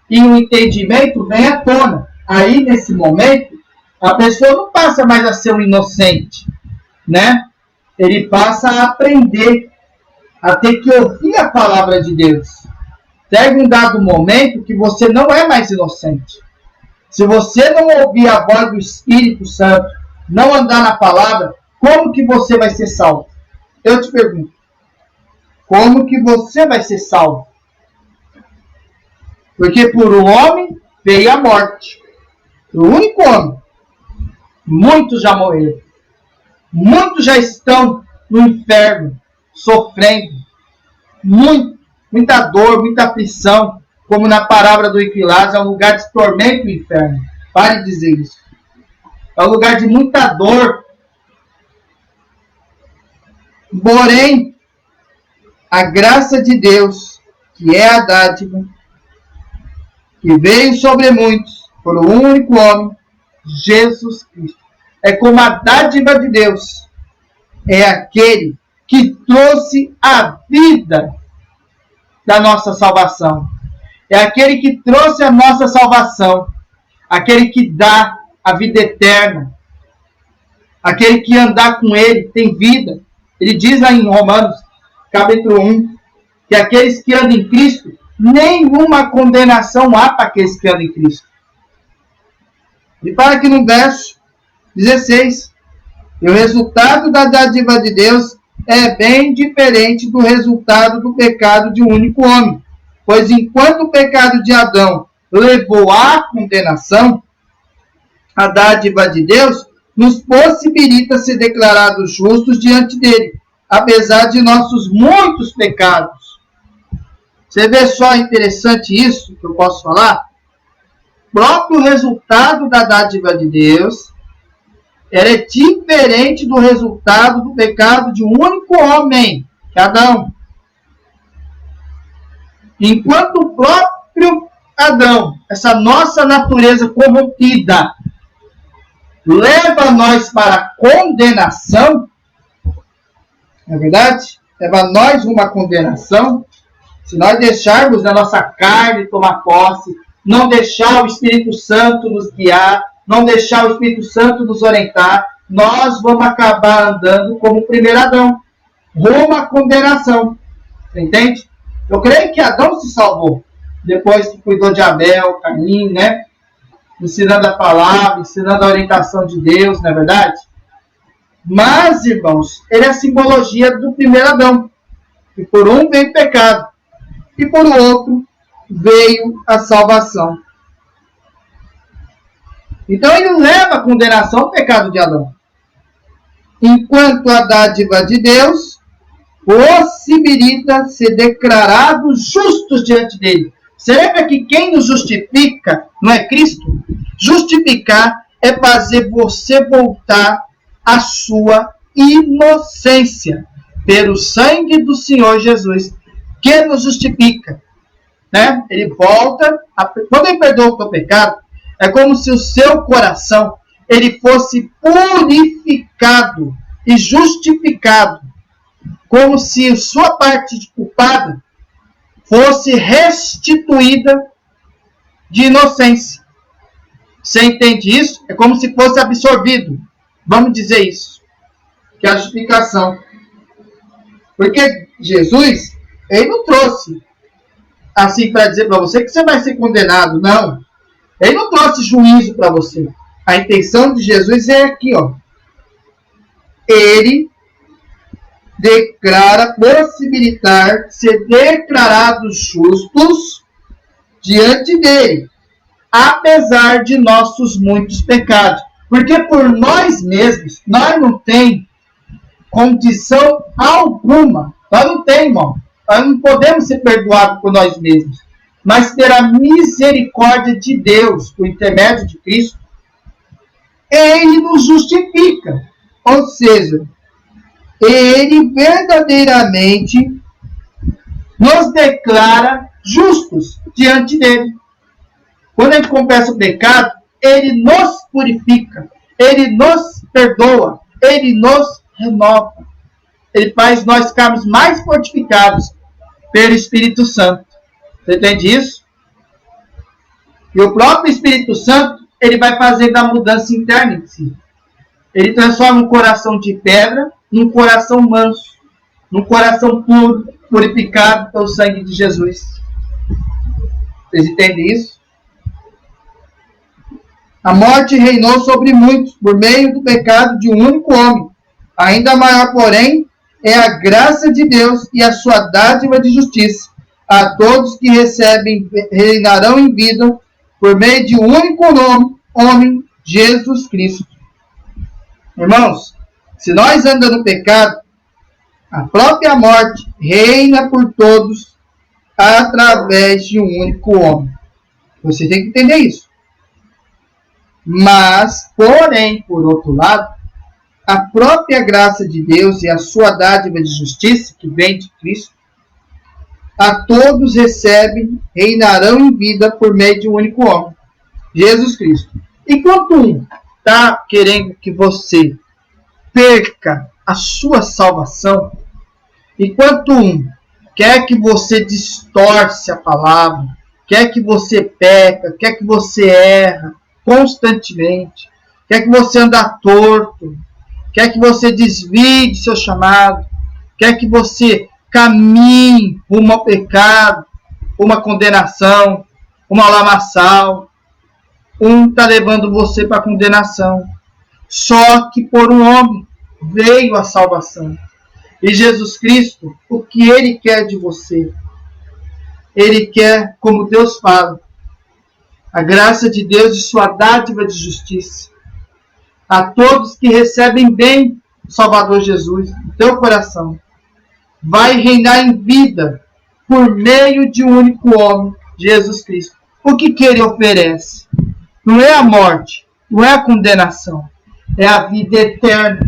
e o entendimento vem à tona. Aí, nesse momento, a pessoa não passa mais a ser um inocente, né? Ele passa a aprender a ter que ouvir a palavra de Deus. Chega um dado momento que você não é mais inocente. Se você não ouvir a voz do Espírito Santo, não andar na palavra, como que você vai ser salvo? Eu te pergunto. Como que você vai ser salvo? Porque por um homem veio a morte. O único homem. Muitos já morreram. Muitos já estão no inferno, sofrendo. Muita dor, muita aflição. Como na palavra do Equilares, é um lugar de tormento o inferno. Pare de dizer isso. É um lugar de muita dor. Porém, a graça de Deus, que é a dádiva, que veio sobre muitos, por um único homem, Jesus Cristo. É como a dádiva de Deus. É aquele que trouxe a vida da nossa salvação. É aquele que trouxe a nossa salvação. Aquele que dá a vida eterna. Aquele que andar com ele tem vida. Ele diz lá em Romanos, capítulo 1, que aqueles que andam em Cristo, nenhuma condenação há para aqueles que andam em Cristo. E para que no verso 16, e o resultado da dádiva de Deus é bem diferente do resultado do pecado de um único homem. Pois enquanto o pecado de Adão levou à condenação, a dádiva de Deus nos possibilita ser declarados justos diante dele, apesar de nossos muitos pecados. Você vê só interessante isso que eu posso falar? O próprio resultado da dádiva de Deus é diferente do resultado do pecado de um único homem, que é Adão. Enquanto o próprio Adão, essa nossa natureza corrompida, leva nós para a condenação, não é verdade? Leva nós uma condenação. Se nós deixarmos a nossa carne tomar posse, não deixar o Espírito Santo nos guiar, não deixar o Espírito Santo nos orientar, nós vamos acabar andando como o primeiro Adão, rumo à condenação. Você entende? Eu creio que Adão se salvou, depois que cuidou de Abel, Caim, né? Ensinando a palavra, ensinando a orientação de Deus, não é verdade? Mas, irmãos, ele é a simbologia do primeiro Adão. E por um veio o pecado, e por outro veio a salvação. Então ele leva a condenação ao pecado de Adão. Enquanto a dádiva de Deus possibilita ser declarados justos diante dele. Você lembra que quem nos justifica não é Cristo? Justificar é fazer você voltar à sua inocência pelo sangue do Senhor Jesus, que nos justifica. Né? Ele volta, quando ele perdoa o teu pecado, é como se o seu coração ele fosse purificado e justificado, como se a sua parte de culpada fosse restituída de inocência. Você entende isso? É como se fosse absorvido. Vamos dizer isso. Que é a justificação. Porque Jesus, ele não trouxe assim para dizer para você que você vai ser condenado. Não. Ele não trouxe juízo para você. A intenção de Jesus é aqui, ó. Ele declara, possibilitar ser declarados justos diante dele, apesar de nossos muitos pecados. Porque por nós mesmos, nós não temos condição alguma. Nós não temos, irmão. Nós não podemos ser perdoados por nós mesmos. Mas pela misericórdia de Deus, por intermédio de Cristo, ele nos justifica. Ou seja, ele verdadeiramente nos declara justos diante dele. Quando a gente confessa o pecado, ele nos purifica, ele nos perdoa, ele nos renova. Ele faz nós ficarmos mais fortificados pelo Espírito Santo. Você entende isso? E o próprio Espírito Santo, ele vai fazer da mudança interna em si. Ele transforma um coração de pedra num coração manso. num coração puro, purificado pelo sangue de Jesus. Vocês entendem isso? A morte reinou sobre muitos, por meio do pecado de um único homem. Ainda maior, porém, é a graça de Deus e a sua dádiva de justiça. A todos que recebem, reinarão em vida, por meio de um único homem, Jesus Cristo. Irmãos, se nós andamos no pecado, a própria morte reina por todos através de um único homem. Você tem que entender isso. Mas, porém, por outro lado, a própria graça de Deus e a sua dádiva de justiça, que vem de Cristo, a todos recebem, reinarão em vida por meio de um único homem, Jesus Cristo. Enquanto um está querendo que você perca a sua salvação, enquanto um quer que você distorce a palavra, quer que você peca, quer que você erra constantemente, quer que você anda torto, quer que você desvie de seu chamado, quer que você caminhe rumo ao pecado, uma condenação, uma lamaçal. Um está levando você para a condenação. Só que por um homem veio a salvação. E Jesus Cristo, o que Ele quer de você? Ele quer, como Deus fala, a graça de Deus e sua dádiva de justiça. A todos que recebem bem o Salvador Jesus no teu coração, vai reinar em vida por meio de um único homem, Jesus Cristo. O que Ele oferece? Não é a morte, não é a condenação, é a vida eterna.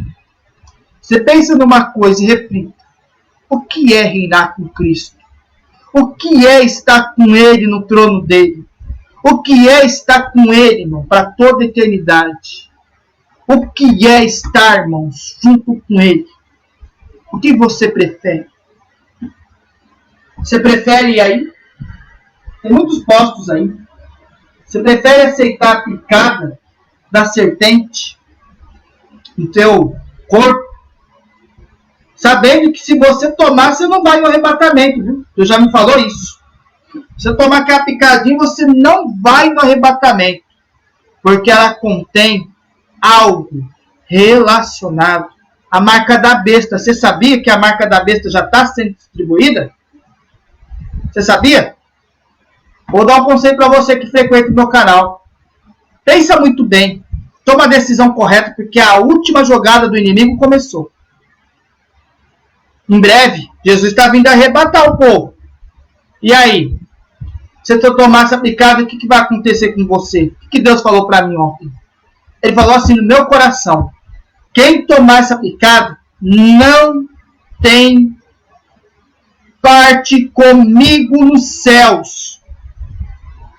Você pensa numa coisa e reflita. O que é reinar com Cristo? O que é estar com Ele no trono dele? O que é estar com Ele, irmão, para toda a eternidade? O que é estar, irmãos, junto com Ele? O que você prefere? Você prefere ir aí? Tem muitos postos aí. Você prefere aceitar a picada da serpente no teu corpo, sabendo que se você tomar, você não vai no arrebatamento, viu? Deus já me falou isso. Se você tomar aquela picadinha, você não vai no arrebatamento, porque ela contém algo relacionado à marca da besta. Você sabia que a marca da besta já está sendo distribuída? Você sabia? Vou dar um conselho para você que frequenta o meu canal. Pensa muito bem. Toma a decisão correta, porque a última jogada do inimigo começou. Em breve, Jesus está vindo arrebatar o povo. E aí? Se eu tomar essa picada, o que vai acontecer com você? O que Deus falou para mim ontem? Ele falou assim no meu coração: quem tomar essa picada não tem parte comigo nos céus.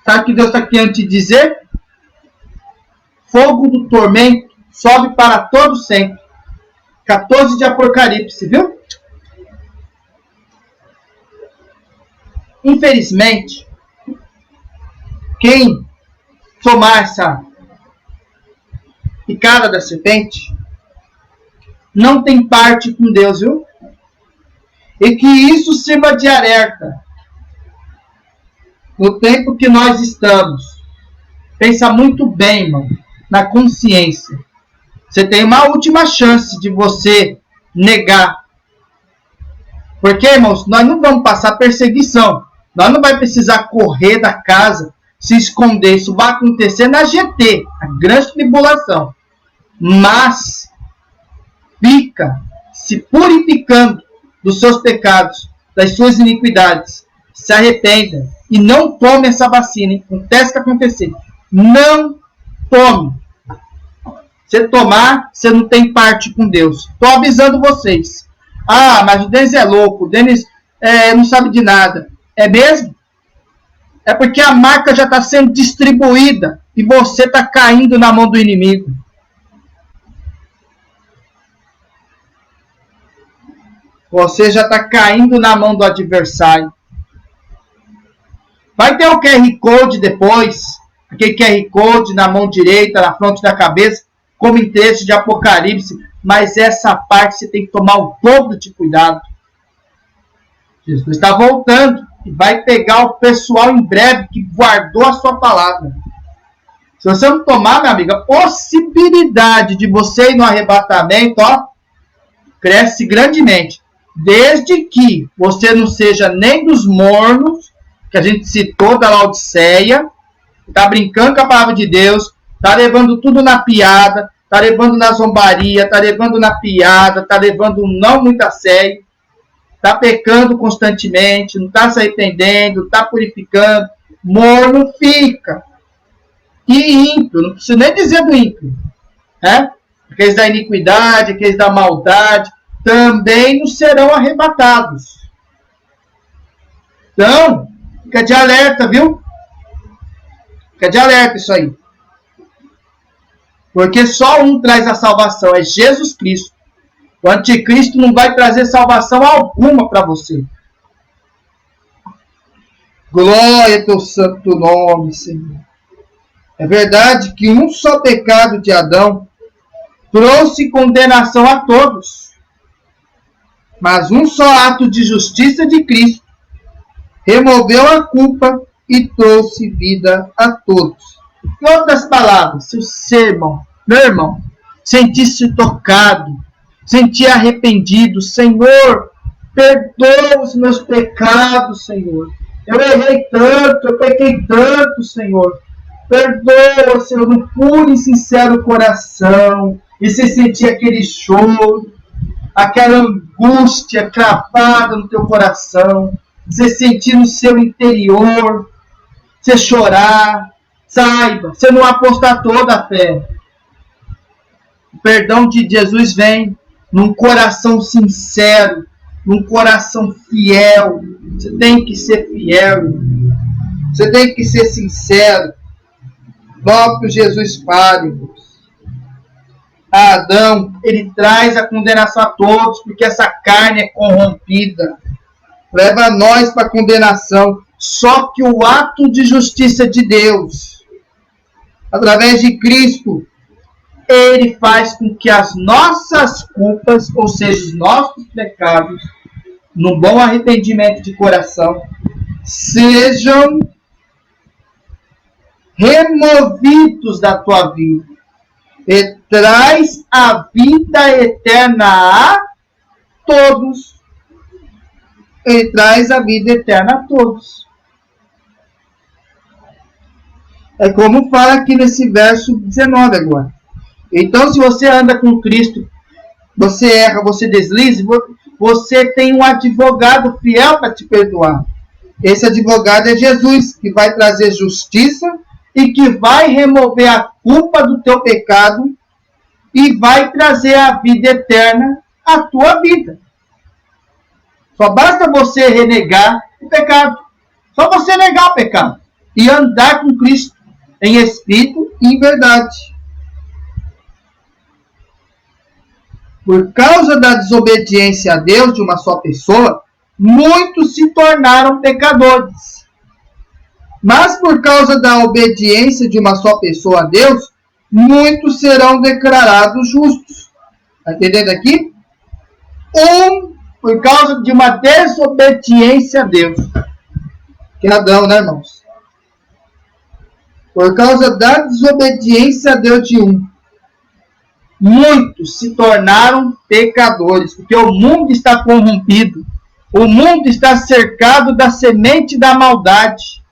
Sabe o que Deus está querendo te dizer? Fogo do tormento sobe para todo sempre. 14 de Apocalipse, viu? Infelizmente, quem tomar essa picada da serpente não tem parte com Deus, viu? E que isso sirva de alerta no tempo que nós estamos. Pensa muito bem, irmão, na consciência. Você tem uma última chance de você negar. Porque, irmãos, nós não vamos passar perseguição. Nós não vamos precisar correr da casa, se esconder. Isso vai acontecer na GT, a grande tribulação. Mas fica se purificando dos seus pecados, das suas iniquidades. Se arrependa e não tome essa vacina. Hein? Acontece o que acontecer. Não tome. Se tomar, você não tem parte com Deus. Estou avisando vocês. Ah, mas o Denis é louco. O Denis não sabe de nada. É mesmo? É porque a marca já está sendo distribuída e você está caindo na mão do inimigo. Você já está caindo na mão do adversário. Vai ter o QR Code depois. Aquele QR Code na mão direita, na fronte da cabeça, como em texto de Apocalipse. Mas essa parte você tem que tomar o dobro de cuidado. Jesus está voltando e vai pegar o pessoal em breve que guardou a sua palavra. Se você não tomar, minha amiga, a possibilidade de você ir no arrebatamento, cresce grandemente. Desde que você não seja nem dos mornos, que a gente citou da Laodiceia, está brincando com a palavra de Deus, está levando tudo na piada, está levando na zombaria, está levando na piada, está levando não muito a sério, está pecando constantemente, não está se arrependendo, está purificando, morno fica. E ímpio, não preciso nem dizer do ímpio, né? Aqueles da iniquidade, aqueles da maldade, também não serão arrebatados. Então, fica de alerta, viu? Fica de alerta isso aí. Porque só um traz a salvação, é Jesus Cristo. O anticristo não vai trazer salvação alguma para você. Glória ao teu santo nome, Senhor. É verdade que um só pecado de Adão trouxe condenação a todos. Mas um só ato de justiça de Cristo removeu a culpa e trouxe vida a todos. Em outras palavras, se você, meu irmão, sentir-se tocado, sentir arrependido, Senhor, perdoa os meus pecados, Senhor. Eu errei tanto, eu pequei tanto, Senhor. Perdoa, Senhor, no puro e sincero coração. E você sentir aquele choro, aquela angústia cravada no teu coração. Você sentir no seu interior, você chorar. Saiba, você não apostatou da fé. O perdão de Jesus vem num coração sincero, num coração fiel. Você tem que ser fiel. Você tem que ser sincero. Próprio Jesus fale. Adão, ele traz a condenação a todos, porque essa carne é corrompida. Leva nós para a condenação. Só que o ato de justiça de Deus, através de Cristo, ele faz com que as nossas culpas, ou seja, os nossos pecados, no bom arrependimento de coração, sejam removidos da tua vida. E traz a vida eterna a todos. Ele traz a vida eterna a todos. É como fala aqui nesse verso 19 agora. Então, se você anda com Cristo, você erra, você desliza, você tem um advogado fiel para te perdoar. Esse advogado é Jesus, que vai trazer justiça e que vai remover a culpa do teu pecado e vai trazer a vida eterna à tua vida. Só basta você renegar o pecado. Só você negar o pecado e andar com Cristo em espírito e em verdade. Por causa da desobediência a Deus de uma só pessoa, muitos se tornaram pecadores. Mas por causa da obediência de uma só pessoa a Deus, muitos serão declarados justos. Está entendendo aqui? Por causa de uma desobediência a Deus. Que é Adão, né, irmãos? Por causa da desobediência a Deus de um, muitos se tornaram pecadores, porque o mundo está corrompido. O mundo está cercado da semente da maldade.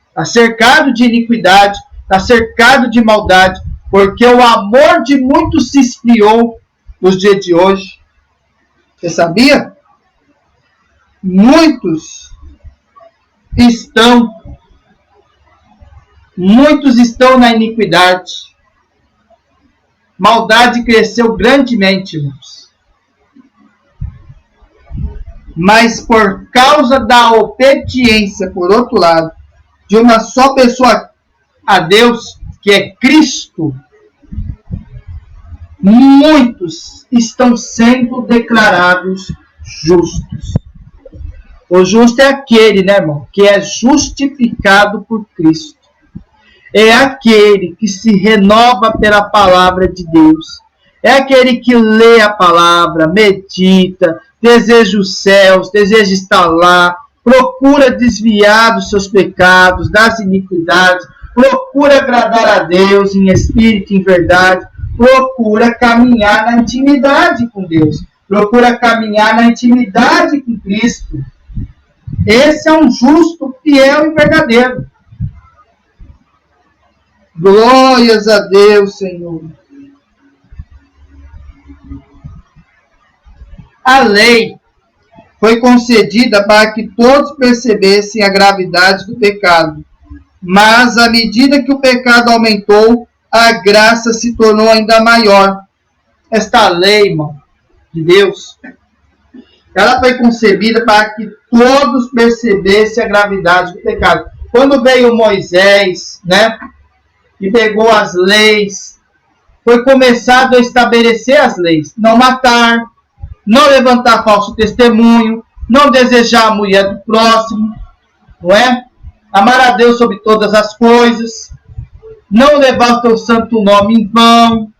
Está cercado de iniquidade, está cercado de maldade, porque o amor de muitos se esfriou nos dias de hoje. Você sabia? Muitos estão na iniquidade. Maldade cresceu grandemente, irmãos. Mas por causa da obediência, por outro lado, de uma só pessoa a Deus, que é Cristo, muitos estão sendo declarados justos. O justo é aquele, né, irmão, que é justificado por Cristo. É aquele que se renova pela palavra de Deus. É aquele que lê a palavra, medita, deseja os céus, deseja estar lá, procura desviar dos seus pecados, das iniquidades, procura agradar a Deus em espírito e em verdade, procura caminhar na intimidade com Deus, procura caminhar na intimidade com Cristo. Esse é um justo, fiel e verdadeiro. Glórias a Deus, Senhor. A lei foi concedida para que todos percebessem a gravidade do pecado. Mas, à medida que o pecado aumentou, a graça se tornou ainda maior. Esta lei, irmão, de Deus, ela foi concebida para que todos percebessem a gravidade do pecado. Quando veio Moisés, né, e pegou as leis, foi começado a estabelecer as leis. Não matar, não levantar falso testemunho, não desejar a mulher do próximo, não é? Amar a Deus sobre todas as coisas, não levar o teu santo nome em vão,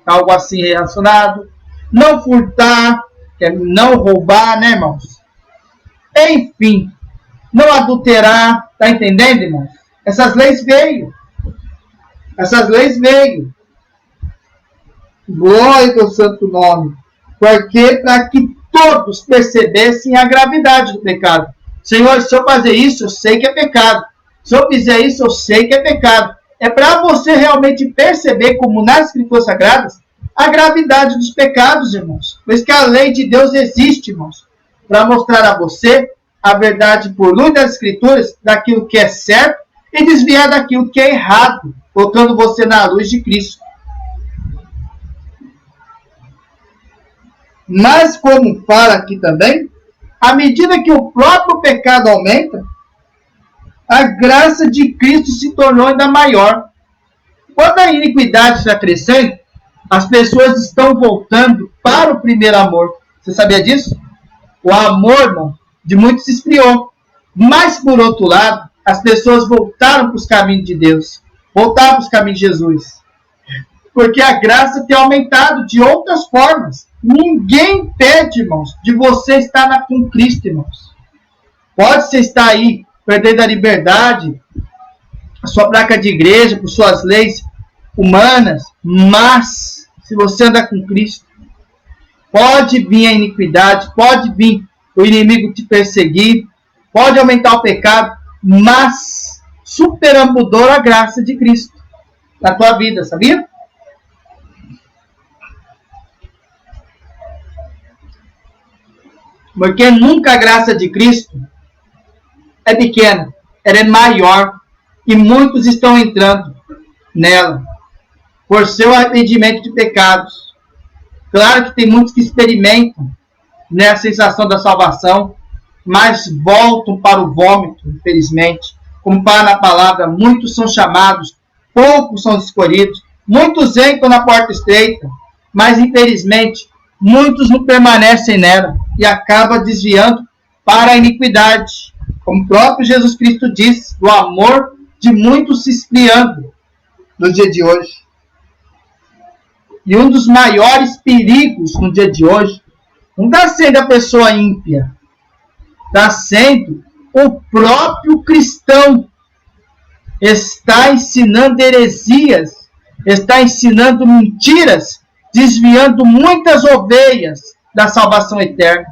algo assim relacionado, não furtar, que é não roubar, né, irmãos? Enfim, não adulterar, tá entendendo, irmãos? Essas leis veio. Glória ao santo nome. Porque para que todos percebessem a gravidade do pecado. Senhor, se eu fazer isso, eu sei que é pecado. Se eu fizer isso, eu sei que é pecado. É para você realmente perceber, como nas Escrituras Sagradas, a gravidade dos pecados, irmãos. Pois que a lei de Deus existe, irmãos, para mostrar a você a verdade por luz das Escrituras, daquilo que é certo, e desviar daquilo que é errado, colocando você na luz de Cristo. Mas, como fala aqui também, à medida que o próprio pecado aumenta, a graça de Cristo se tornou ainda maior. Quando a iniquidade está crescendo, as pessoas estão voltando para o primeiro amor. Você sabia disso? O amor, irmão, de muitos se esfriou. Mas, por outro lado, as pessoas voltaram para os caminhos de Deus. Voltaram para os caminhos de Jesus. Porque a graça tem aumentado de outras formas. Ninguém impede, irmãos, de você estar com Cristo, irmãos. Pode você estar aí, perdendo a liberdade, a sua placa de igreja, por suas leis humanas, mas, se você andar com Cristo, pode vir a iniquidade, pode vir o inimigo te perseguir, pode aumentar o pecado, mas superabundou a graça de Cristo na tua vida, sabia? Porque nunca a graça de Cristo é pequena, ela é maior, e muitos estão entrando nela por seu arrependimento de pecados. Claro que tem muitos que experimentam, né, a sensação da salvação, mas voltam para o vômito, infelizmente. Como fala na palavra, muitos são chamados, poucos são escolhidos, muitos entram na porta estreita, mas infelizmente muitos não permanecem nela e acabam desviando para a iniquidade. Como o próprio Jesus Cristo disse, do amor de muitos se esfriando no dia de hoje. E um dos maiores perigos no dia de hoje não está sendo a pessoa ímpia, está sendo o próprio cristão. Está ensinando heresias, está ensinando mentiras, desviando muitas ovelhas da salvação eterna.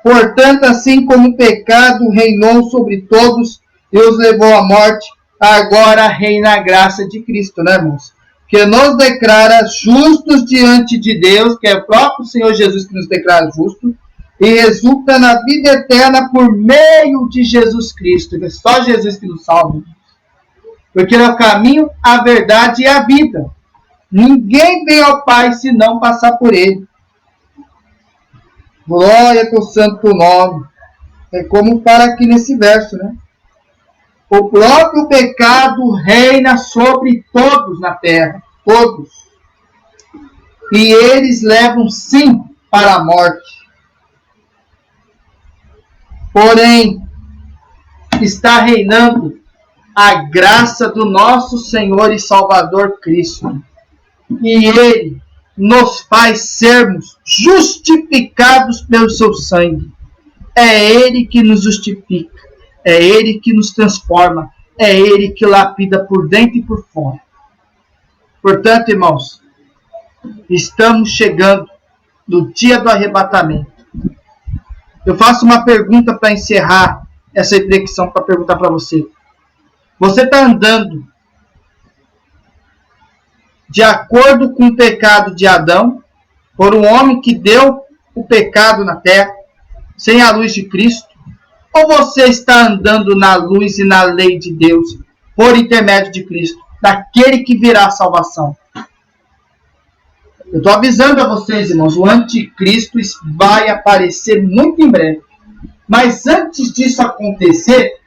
Portanto, assim como o pecado reinou sobre todos e os levou à morte, agora reina a graça de Cristo, né, irmãos? Que nos declara justos diante de Deus, que é o próprio Senhor Jesus que nos declara justos, e resulta na vida eterna por meio de Jesus Cristo. É só Jesus que nos salva. Porque ele é o caminho, a verdade e a vida. Ninguém vem ao Pai se não passar por ele. Glória ao santo nome. É como fala aqui nesse verso, né? O próprio pecado reina sobre todos na terra. Todos. E eles levam, sim, para a morte. Porém, está reinando a graça do nosso Senhor e Salvador Cristo. e Ele nos faz sermos justificados pelo seu sangue. É Ele que nos justifica, é Ele que nos transforma, é Ele que lapida por dentro e por fora. Portanto, irmãos, estamos chegando no dia do arrebatamento. Eu faço uma pergunta para encerrar essa reflexão, para perguntar para você. Você está andando de acordo com o pecado de Adão, por um homem que deu o pecado na terra, sem a luz de Cristo? Ou você está andando na luz e na lei de Deus, por intermédio de Cristo, daquele que virá a salvação? Eu estou avisando a vocês, irmãos, o anticristo vai aparecer muito em breve. Mas antes disso acontecer,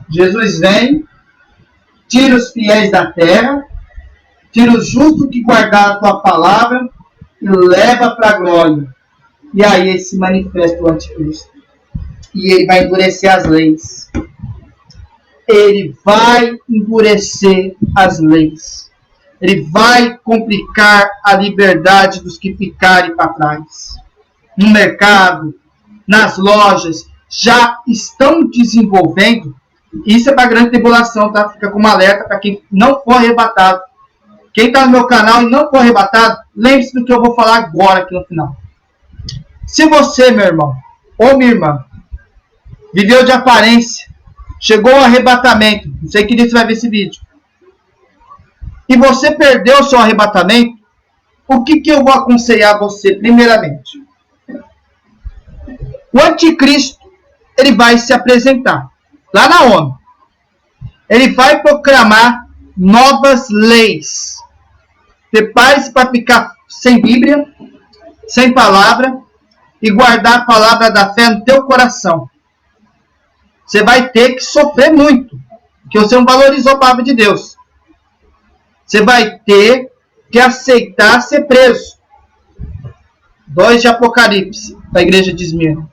Jesus vem, tira os fiéis da terra, tira o justo que guardar a tua palavra e leva para a glória. E aí se manifesta o anticristo. E ele vai endurecer as leis. Ele vai endurecer as leis. Ele vai complicar a liberdade dos que ficarem para trás. No mercado, nas lojas, já estão desenvolvendo. Isso é para a grande tribulação, tá? Fica como alerta para quem não for arrebatado. Quem está no meu canal e não for arrebatado, lembre-se do que eu vou falar agora aqui no final. Se você, meu irmão, ou minha irmã, viveu de aparência, chegou ao arrebatamento, não sei que dia você vai ver esse vídeo, e você perdeu o seu arrebatamento, o que eu vou aconselhar você primeiramente? O anticristo, ele vai se apresentar lá na ONU. Ele vai proclamar novas leis. Prepare-se para ficar sem Bíblia, sem palavra, e guardar a palavra da fé no teu coração. Você vai ter que sofrer muito, porque você não valorizou a palavra de Deus. Você vai ter que aceitar ser preso. 2 de Apocalipse, da igreja de Esmirna.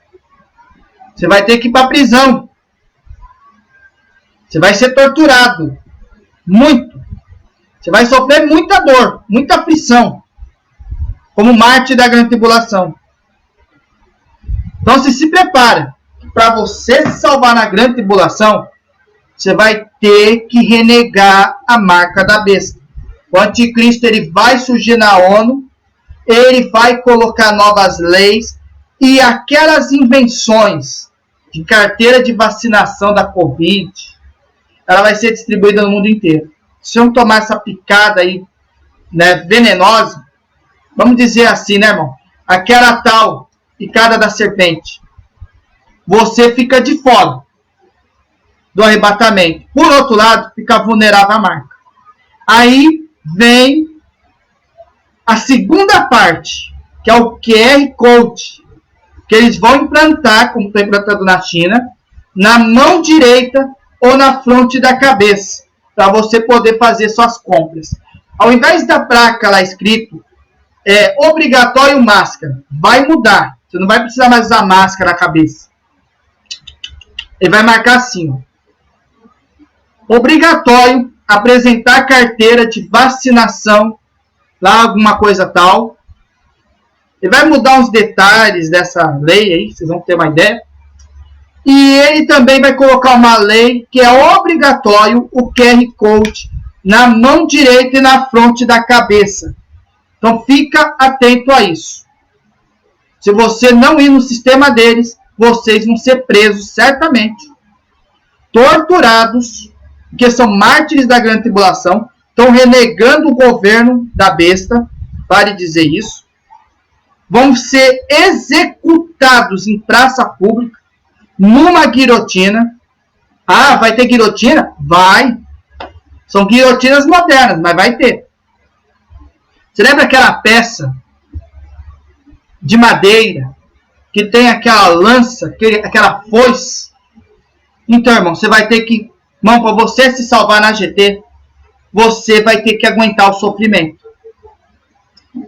Você vai ter que ir para a prisão. Você vai ser torturado. Muito. Você vai sofrer muita dor, muita aflição. Como mártir da grande tribulação. Então, se prepara. Para você se salvar na grande tribulação, você vai ter que renegar a marca da besta. O anticristo, ele vai surgir na ONU, ele vai colocar novas leis, e aquelas invenções de carteira de vacinação da Covid, ela vai ser distribuída no mundo inteiro. Se eu não tomar essa picada aí, né, venenosa, vamos dizer assim, né, irmão? Aquela tal picada da serpente. Você fica de fora do arrebatamento. Por outro lado, fica vulnerável à marca. Aí vem a segunda parte, que é o QR Code, que eles vão implantar, como está implantado na China, na mão direita ou na fronte da cabeça, para você poder fazer suas compras. Ao invés da placa lá escrito, obrigatório máscara, vai mudar. Você não vai precisar mais usar máscara na cabeça. Ele vai marcar assim, ó. Obrigatório apresentar carteira de vacinação, lá alguma coisa tal. Ele vai mudar uns detalhes dessa lei aí, vocês vão ter uma ideia. E ele também vai colocar uma lei que é obrigatório o QR Code na mão direita e na fronte da cabeça. Então fica atento a isso. Se você não ir no sistema deles, vocês vão ser presos certamente, torturados, porque são mártires da grande tribulação, estão renegando o governo da besta, vale dizer isso, vão ser executados em praça pública, numa guilhotina. Ah, vai ter guilhotina? Vai. São guilhotinas modernas, mas vai ter. Você lembra aquela peça de madeira que tem aquela lança, aquela foice? Então, irmão, você vai ter que, irmão, para você se salvar na GT, você vai ter que aguentar o sofrimento.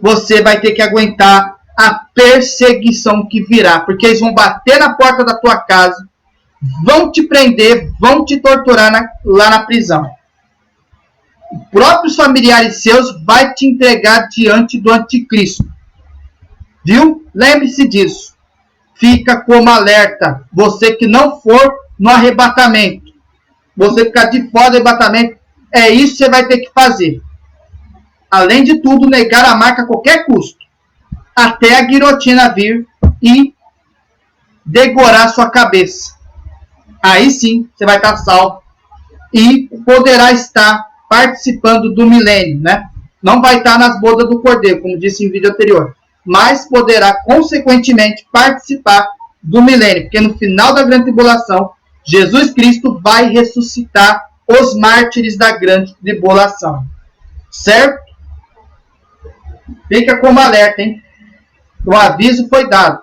Você vai ter que aguentar a perseguição que virá, porque eles vão bater na porta da tua casa, vão te prender, vão te torturar lá na prisão. próprios familiares seus vai te entregar diante do anticristo. Viu? Lembre-se disso. Fica como alerta. Você que não for no arrebatamento. Você ficar de fora do arrebatamento. É isso que você vai ter que fazer. Além de tudo, negar a marca a qualquer custo. Até a guilhotina vir e degorar sua cabeça. Aí sim, você vai estar salvo. E poderá estar participando do milênio, né? Não vai estar nas bodas do Cordeiro, como disse em vídeo anterior. Mas poderá, consequentemente, participar do milênio. Porque no final da grande tribulação, Jesus Cristo vai ressuscitar os mártires da grande tribulação. Certo? Fica como alerta, hein? O aviso foi dado.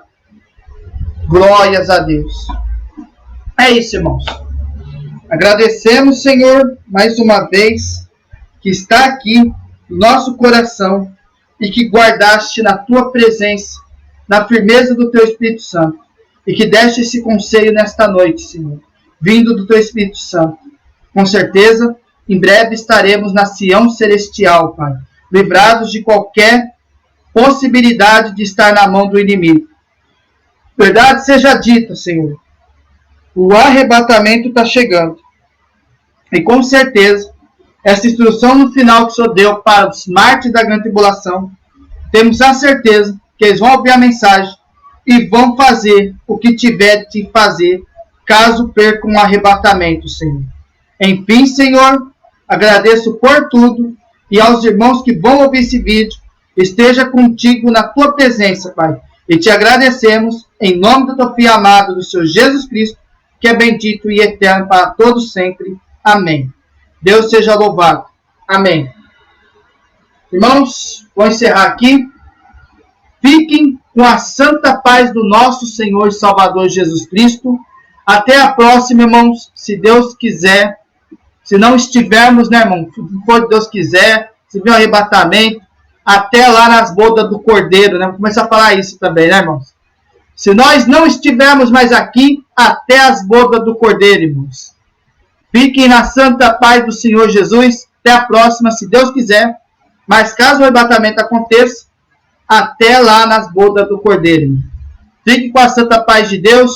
Glórias a Deus. É isso, irmãos. Agradecemos, Senhor, mais uma vez, que está aqui no nosso coração e que guardaste na tua presença, na firmeza do teu Espírito Santo, e que deste esse conselho nesta noite, Senhor, vindo do teu Espírito Santo. Com certeza, em breve estaremos na Sião Celestial, Pai, livrados de qualquer possibilidade de estar na mão do inimigo. Verdade seja dita, Senhor, o arrebatamento está chegando. E com certeza, essa instrução no final que o Senhor deu para os mártires da grande tribulação, temos a certeza que eles vão ouvir a mensagem e vão fazer o que tiver de fazer, caso percam o arrebatamento, Senhor. Enfim, Senhor, agradeço por tudo e aos irmãos que vão ouvir esse vídeo, esteja contigo na tua presença, Pai. E te agradecemos em nome do teu filho amado, do Senhor Jesus Cristo, que é bendito e eterno para todos sempre. Amém. Deus seja louvado. Amém. Irmãos, vou encerrar aqui. Fiquem com a santa paz do nosso Senhor e Salvador Jesus Cristo. Até a próxima, irmãos. Se Deus quiser. Se não estivermos, né, irmão? Se for Deus quiser. Se vier o arrebatamento. Até lá nas bodas do Cordeiro, né? Vou começar a falar isso também, né, irmãos? Se nós não estivermos mais aqui, até as bodas do Cordeiro, irmãos. Fiquem na santa paz do Senhor Jesus. Até a próxima, se Deus quiser. Mas caso o arrebatamento aconteça, até lá nas bodas do Cordeiro. Fiquem com a santa paz de Deus.